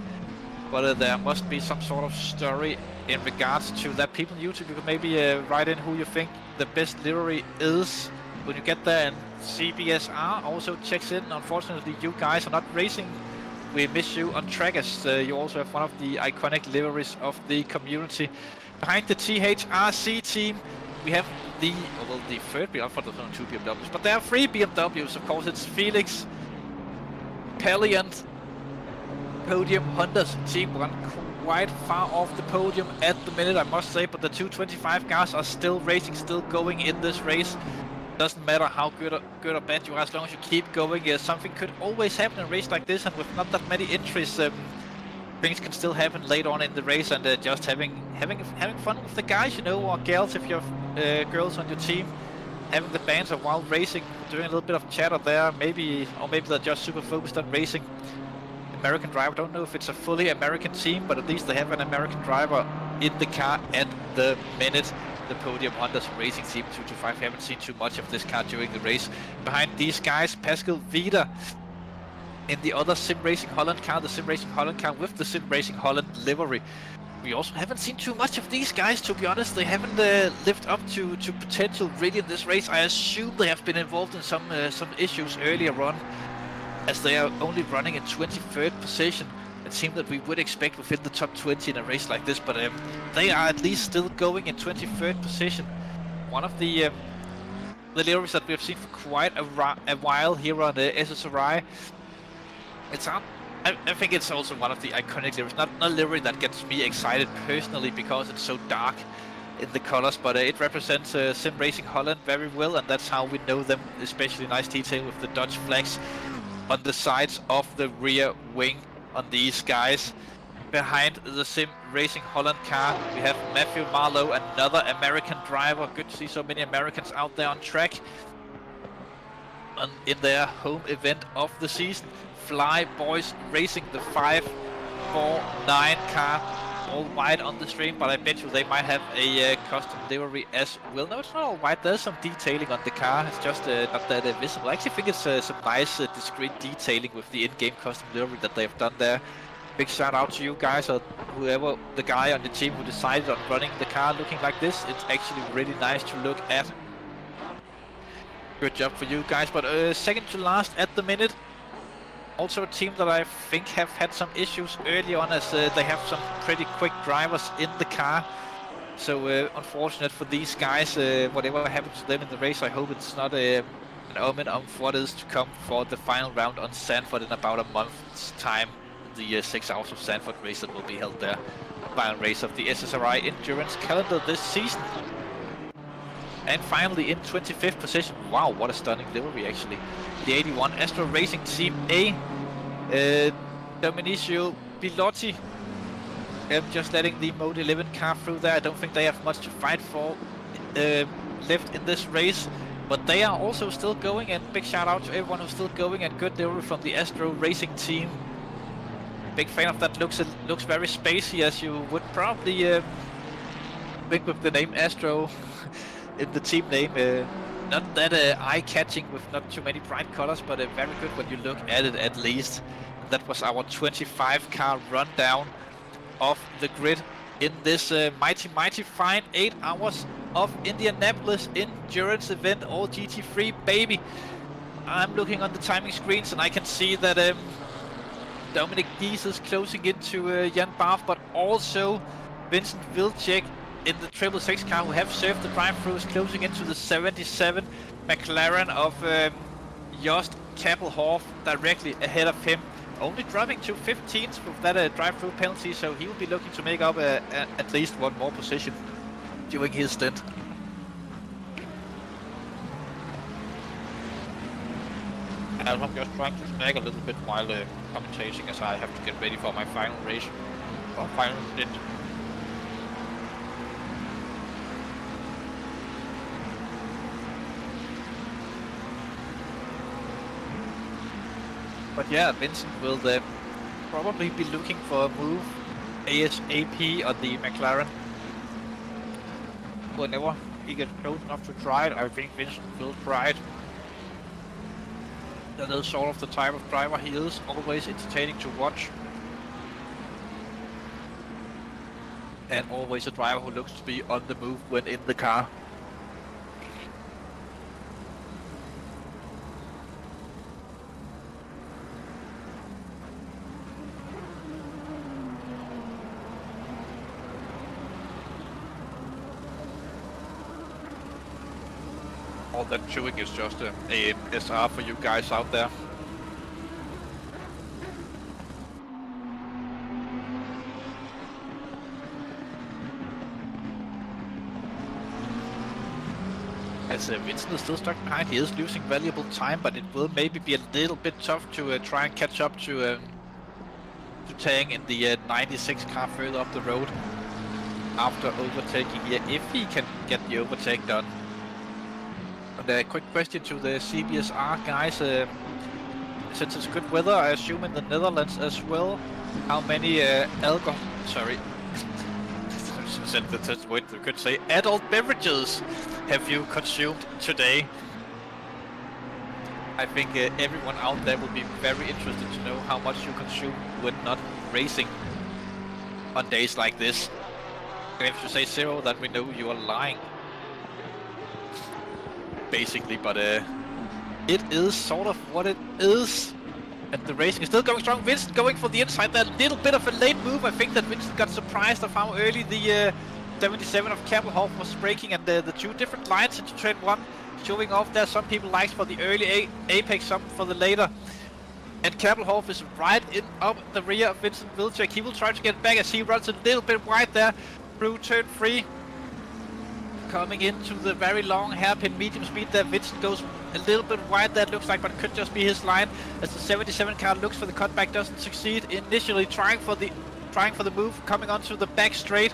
but there must be some sort of story in regards to that. People on YouTube, you can maybe write in who you think the best livery is when you get there. And CBSR also checks in. Unfortunately, you guys are not racing. We miss you on track, as you also have one of the iconic liveries of the community. Behind the THRC team, we have the third BMW, for the 2 BMWs, but there are 3 BMWs, of course. It's Felix, Pelliant, Podium Honda's team run quite far off the podium at the minute, I must say, but the 225 cars are still racing, still going in this race. Doesn't matter how good or bad you are, as long as you keep going. Something could always happen in a race like this, and with not that many entries, things can still happen later on in the race. And just having fun with the guys, you know, or gals if you have girls on your team, having the banter while racing, doing a little bit of chatter there, maybe they're just super focused on racing. American driver, don't know if it's a fully American team, but at least they have an American driver in the car at the minute. The Podium Honda's racing team 225, haven't seen too much of this car during the race. Behind these guys, Pascal Wieder in the other Sim Racing Holland car, the Sim Racing Holland car with the Sim Racing Holland livery. We also haven't seen too much of these guys, to be honest. They haven't lived up to potential really in this race. I assume they have been involved in some issues earlier on, as they are only running in 23rd position. It seemed that we would expect within the top 20 in a race like this, but they are at least still going in 23rd position. One of the liveries that we have seen for quite a while here on the SSRI. I think it's also one of the iconic liveries. Not a livery that gets me excited personally because it's so dark in the colors, but it represents Sim Racing Holland very well, and that's how we know them. Especially nice detail with the Dutch flags on the sides of the rear wing on these guys. Behind the Sim Racing Holland car, we have Matthew Marlowe, another American driver. Good to see so many Americans out there on track in their home event of the season. Fly Boys Racing, the 549 car, all white on the stream, but I bet you they might have a custom livery as well. No, it's not all white. There's some detailing on the car. It's just not that visible. I actually think it's some nice discreet detailing with the in-game custom livery that they've done there. Big shout out to you guys, or whoever the guy on the team who decided on running the car looking like this. It's actually really nice to look at. Good job for you guys. But second to last at the minute. Also a team that I think have had some issues early on, as they have some pretty quick drivers in the car. So unfortunate for these guys. Whatever happens to them in the race, I hope it's not an omen of what is to come for the final round on Zandvoort in about a month's time. The 6 hours of Zandvoort race that will be held there. Final race of the SSRI Endurance calendar this season. And finally in 25th position, wow, what a stunning livery actually. The 81 Astro Racing Team A, Domenicio Bilotti, just letting the Mode 11 car through there. I don't think they have much to fight for left in this race, but they are also still going, and big shout out to everyone who's still going, and good livery from the Astro Racing Team. Big fan of that. Looks very spacey, as you would probably think with the name Astro in the team name. Not that eye-catching with not too many bright colors, but very good when you look at it at least. That was our 25 car rundown of the grid in this mighty fine 8 hours of Indianapolis endurance event, all GT3 baby. I'm looking on the timing screens and I can see that Dominic Gies is closing into Jan Barth, but also Vincent Vilcek in the 666 car, who have served the drive-through, is closing into the 77 McLaren of Jost Kappelhoff directly ahead of him. Only dropping to 15th with that drive-through penalty, so he will be looking to make up at least one more position during his stint. I'm just trying to snag a little bit while commentating, as I have to get ready for my final race, or final stint. But yeah, Vincent will probably be looking for a move ASAP on the McLaren. Whenever he gets close enough to try it, I think Vincent will try it. That is sort of the type of driver he is, always entertaining to watch. And always a driver who looks to be on the move when in the car. All that chewing is just a SR for you guys out there. As Vincent is still stuck behind, he is losing valuable time, but it will maybe be a little bit tough to try and catch up to Tang in the 96 car further up the road after overtaking here, if he can get the overtake done. A quick question to the CBSR guys, since it's good weather, I assume in the Netherlands as well, how many adult beverages have you consumed today? I think everyone out there will be very interested to know how much you consume when not racing on days like this. And if you say 0, then we know you are lying. Basically, but it is sort of what it is. And the racing is still going strong. Vincent going for the inside there, a little bit of a late move. I think that Vincent got surprised of how early the 77 of Kappelhoff was braking, and the two different lines into turn 1 showing off there. Some people like for the early apex, some for the later. And Kappelhoff is right in up the rear of Vincent Vilcek. He will try to get back as he runs a little bit wide there through turn 3. Coming into the very long hairpin medium speed there, Vincent goes a little bit wide there, it looks like, but it could just be his line as the 77 car looks for the cutback, doesn't succeed. Initially trying for the move, coming onto the back straight.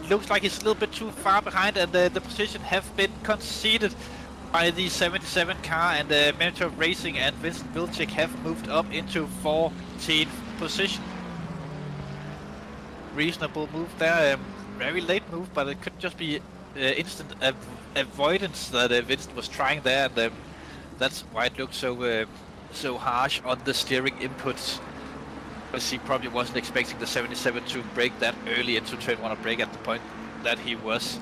Looks like he's a little bit too far behind, and the position have been conceded by the 77 car, and Manager of Racing and Vincent Vilcek have moved up into 14th position. Reasonable move there, very late move, but it could just be instant avoidance that Vincent was trying there, and that's why it looked so harsh on the steering inputs. Because he probably wasn't expecting the 77 to brake that early into turn 1, or brake at the point that he was.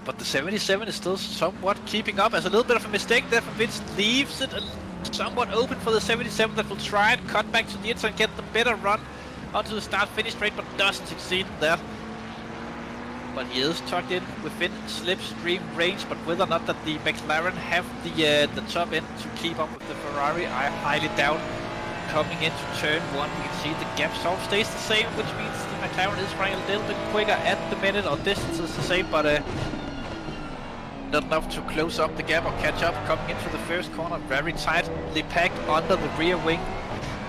But the 77 is still somewhat keeping up, as a little bit of a mistake there from Vincent leaves it somewhat open for the 77 that will try and cut back to the inside and get the better run onto the start-finish straight, but doesn't succeed in that. But he is tucked in within slipstream range, but whether or not that the McLaren have the top end to keep up with the Ferrari, I highly doubt. Coming into turn 1, we can see the gap sort of stays the same, which means the McLaren is running a little bit quicker at the minute, or distance is the same, but not enough to close up the gap or catch up. Coming into the first corner, very tightly packed under the rear wing.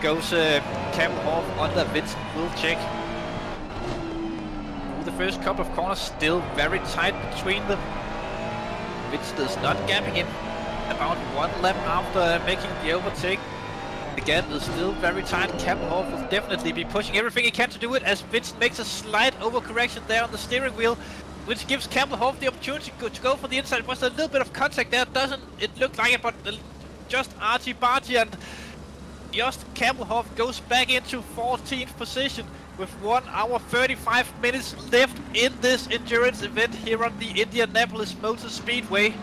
Goes Campbell under Vincent Wilczek. The first couple of corners still very tight between them. Vincent is not gapping him. About 1 lap after making the overtake. Again, is still very tight. Campbell will definitely be pushing everything he can to do it, as Vincent makes a slight overcorrection there on the steering wheel, which gives Campbell the opportunity to go for the inside. Was a little bit of contact there, doesn't it look like it, but just argy-bargy, and just Campbell goes back into 14th position with 1 hour 35 minutes left in this endurance event here on the Indianapolis Motor Speedway.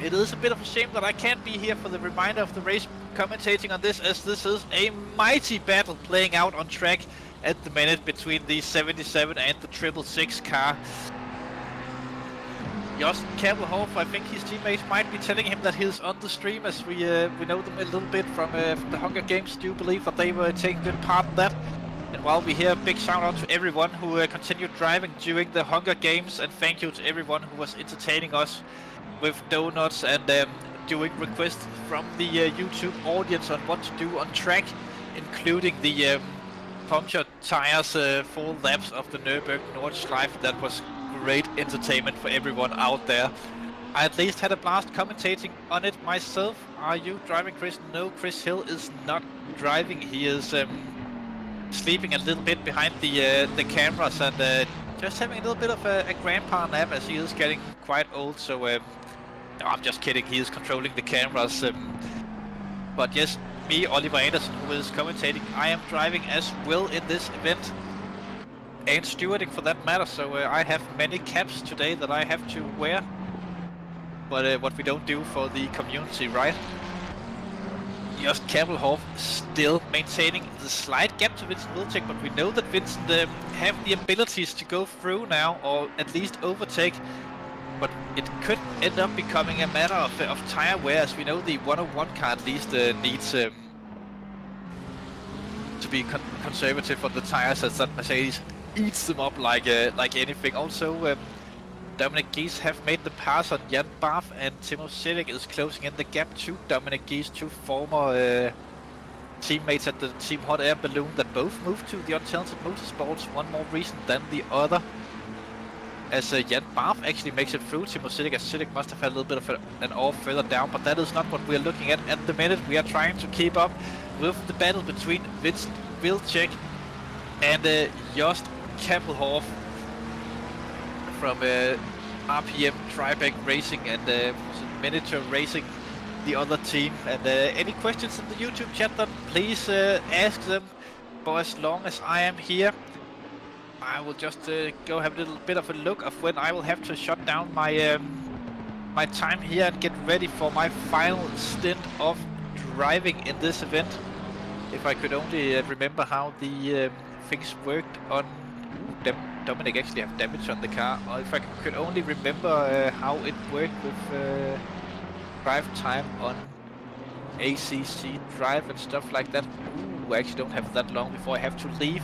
It is a bit of a shame that I can't be here for the remainder of the race commentating on this, as this is a mighty battle playing out on track at the minute between the 77 and the 666 car. Just Campbell, I think his teammates might be telling him that he's on the stream, as we know them a little bit from the Hunger Games. Do you believe that they were taking good part in that? And while we hear, a big shout out to everyone who continued driving during the Hunger Games, and thank you to everyone who was entertaining us with donuts and doing requests from the YouTube audience on what to do on track, including the puncture tires, full laps of the Nordschleife. That was great entertainment for everyone out there. I at least had a blast commentating on it myself. Are you driving, Chris? No, Chris Hill is not driving. He is sleeping a little bit behind the cameras and just having a little bit of a grandpa nap, as he is getting quite old. So no, I'm just kidding. He is controlling the cameras. But yes, me, Oliver Anderson, who is commentating, I am driving as well in this event, and stewarding for that matter. So I have many caps today that I have to wear. But what we don't do for the community, right? Just Campbell still maintaining the slight gap to Vincent Wilczek, but we know that Vincent have the abilities to go through now, or at least overtake. But it could end up becoming a matter of tire wear, as we know the 101 car at least needs to be conservative on the tires, as that Mercedes eats them up like anything. Also, Dominic Gies have made the pass on Jan Barth, and Timo Silic is closing in the gap to Dominic Gies, two former teammates at the Team Hot Air Balloon that both moved to the Untalented Motorsports, one more recent than the other. As Jan Barth actually makes it through Timo Silic, as Silic must have had a little bit of an off further down, but that is not what we're looking at the minute. We are trying to keep up with the battle between Vincent Wilczek and Jost Kappelhoff from RPM Tribeck Racing and Miniature Racing, the other team. And any questions in the YouTube chat, then please ask them. But as long as I am here, I will just go have a little bit of a look of when I will have to shut down my my time here and get ready for my final stint of driving in this event. If I could only remember how the things worked on... Dominic actually have damage on the car. Or if I could only remember how it worked with drive time on ACC drive and stuff like that. Ooh, I actually don't have that long before I have to leave.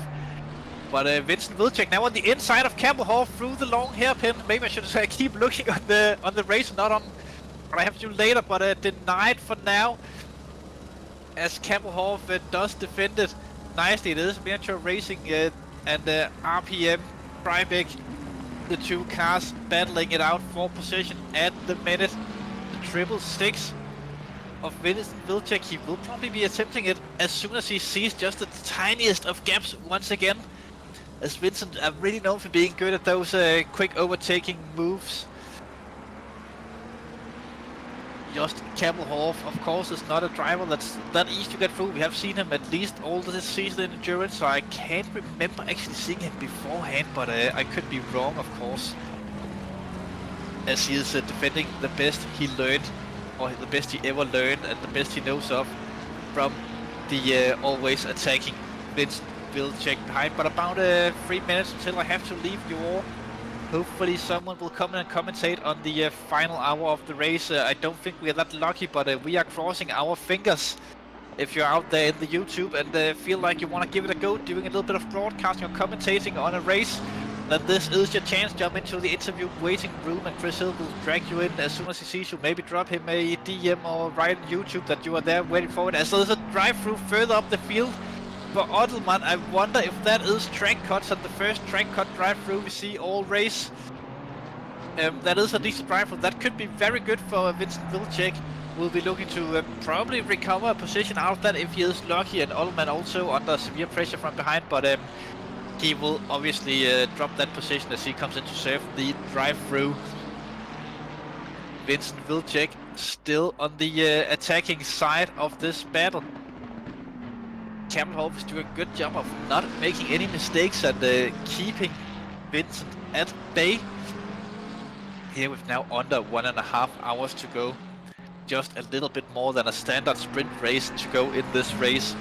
But Vincent Wilczek now on the inside of Campbell through the long hairpin. Maybe I should keep looking on the race, not on what I have to do later, but denied for now, as Campbell does defend it nicely. It is Miniature Racing and RPM Tribeck, the two cars battling it out for position at the minute. The 666 of Vincent Wilczek, he will probably be attempting it as soon as he sees just the tiniest of gaps once again, as Vincent are really known for being good at those quick overtaking moves. Just Campbell, of course, is not a driver that's that easy to get through. We have seen him at least all this season in endurance, so I can't remember actually seeing him beforehand, but I could be wrong, of course, as he is defending the best he learned, or the best he ever learned, and the best he knows of from the always attacking Vincent Wilczek behind. But about 3 minutes until I have to leave you all. Hopefully someone will come in and commentate on the final hour of the race. I don't think we are that lucky, but we are crossing our fingers. If you're out there in the YouTube and feel like you want to give it a go, doing a little bit of broadcasting or commentating on a race, then this is your chance. Jump into the interview waiting room, and Chris Hill will drag you in as soon as he sees you. Maybe drop him a DM or write on YouTube that you are there waiting for it. As there's a drive-through further up the field for Odelman. I wonder if that is track cuts and the first track cut drive-through we see all race. That is a decent drive-through. That could be very good for Vincent Vilcek. Will be looking to probably recover a position out of that if he is lucky, and Odelman also under severe pressure from behind, but he will obviously drop that position as he comes in to serve the drive-through. Vincent Vilcek still on the attacking side of this battle. Cameron is doing a good job of not making any mistakes and keeping Vincent at bay. Here we've now under 1.5 hours to go. Just a little bit more than a standard sprint race to go in this race.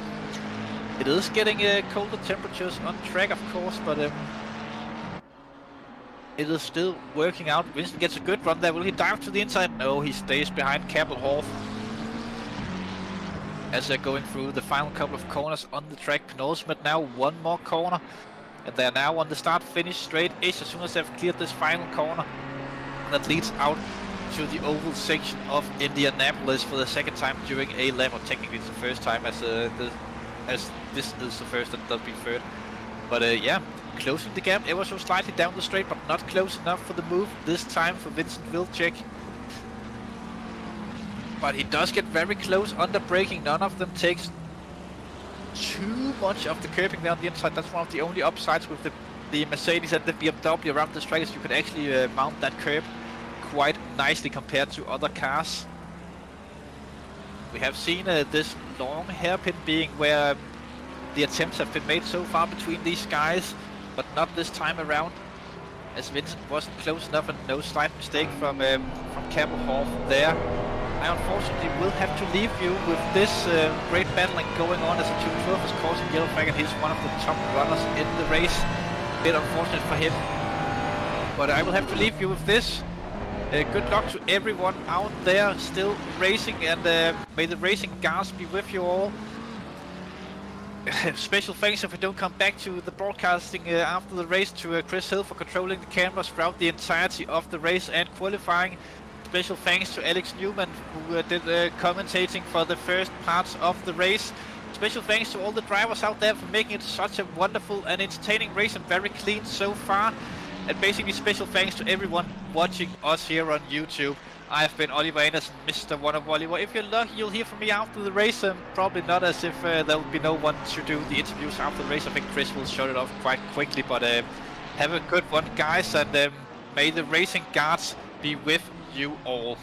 It is getting colder temperatures on track, of course, but it is still working out. Vincent gets a good run there. Will he dive to the inside? No, he stays behind Kappelhoff as they're going through the final couple of corners on the track. Penultimate now, one more corner, and they're now on the start-finish straight-ish as soon as they've cleared this final corner that leads out to the oval section of Indianapolis for the second time during a lap, or technically it's the first time as this is the first and that'll be third. But yeah, closing the gap ever so slightly down the straight, but not close enough for the move this time for Vincent Vilcek. But he does get very close under braking. None of them takes too much of the curbing there on the inside. That's one of the only upsides with the Mercedes and the BMW around this track, is you can actually mount that curb quite nicely compared to other cars. We have seen this long hairpin being where the attempts have been made so far between these guys, but not this time around, as Vincent wasn't close enough and no slight mistake from Kappelhoff there. I unfortunately will have to leave you with this great battling going on as the 212 is causing yellow flag, and he's one of the top runners in the race. A bit unfortunate for him, but I will have to leave you with this. Good luck to everyone out there still racing, and may the racing gods be with you all. Special thanks if we don't come back to the broadcasting after the race to Chris Hill for controlling the cameras throughout the entirety of the race and qualifying. Special thanks to Alex Newman, who did commentating for the first parts of the race. Special thanks to all the drivers out there for making it such a wonderful and entertaining race, and very clean so far. And basically special thanks to everyone watching us here on YouTube. I've been Oliver Anderson, Mr. One of Oliver. If you're lucky, you'll hear from me after the race. Probably not, as if there will be no one to do the interviews after the race. I think Chris will shut it off quite quickly, but have a good one, guys, and may the racing gods be with you all.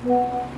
Yeah.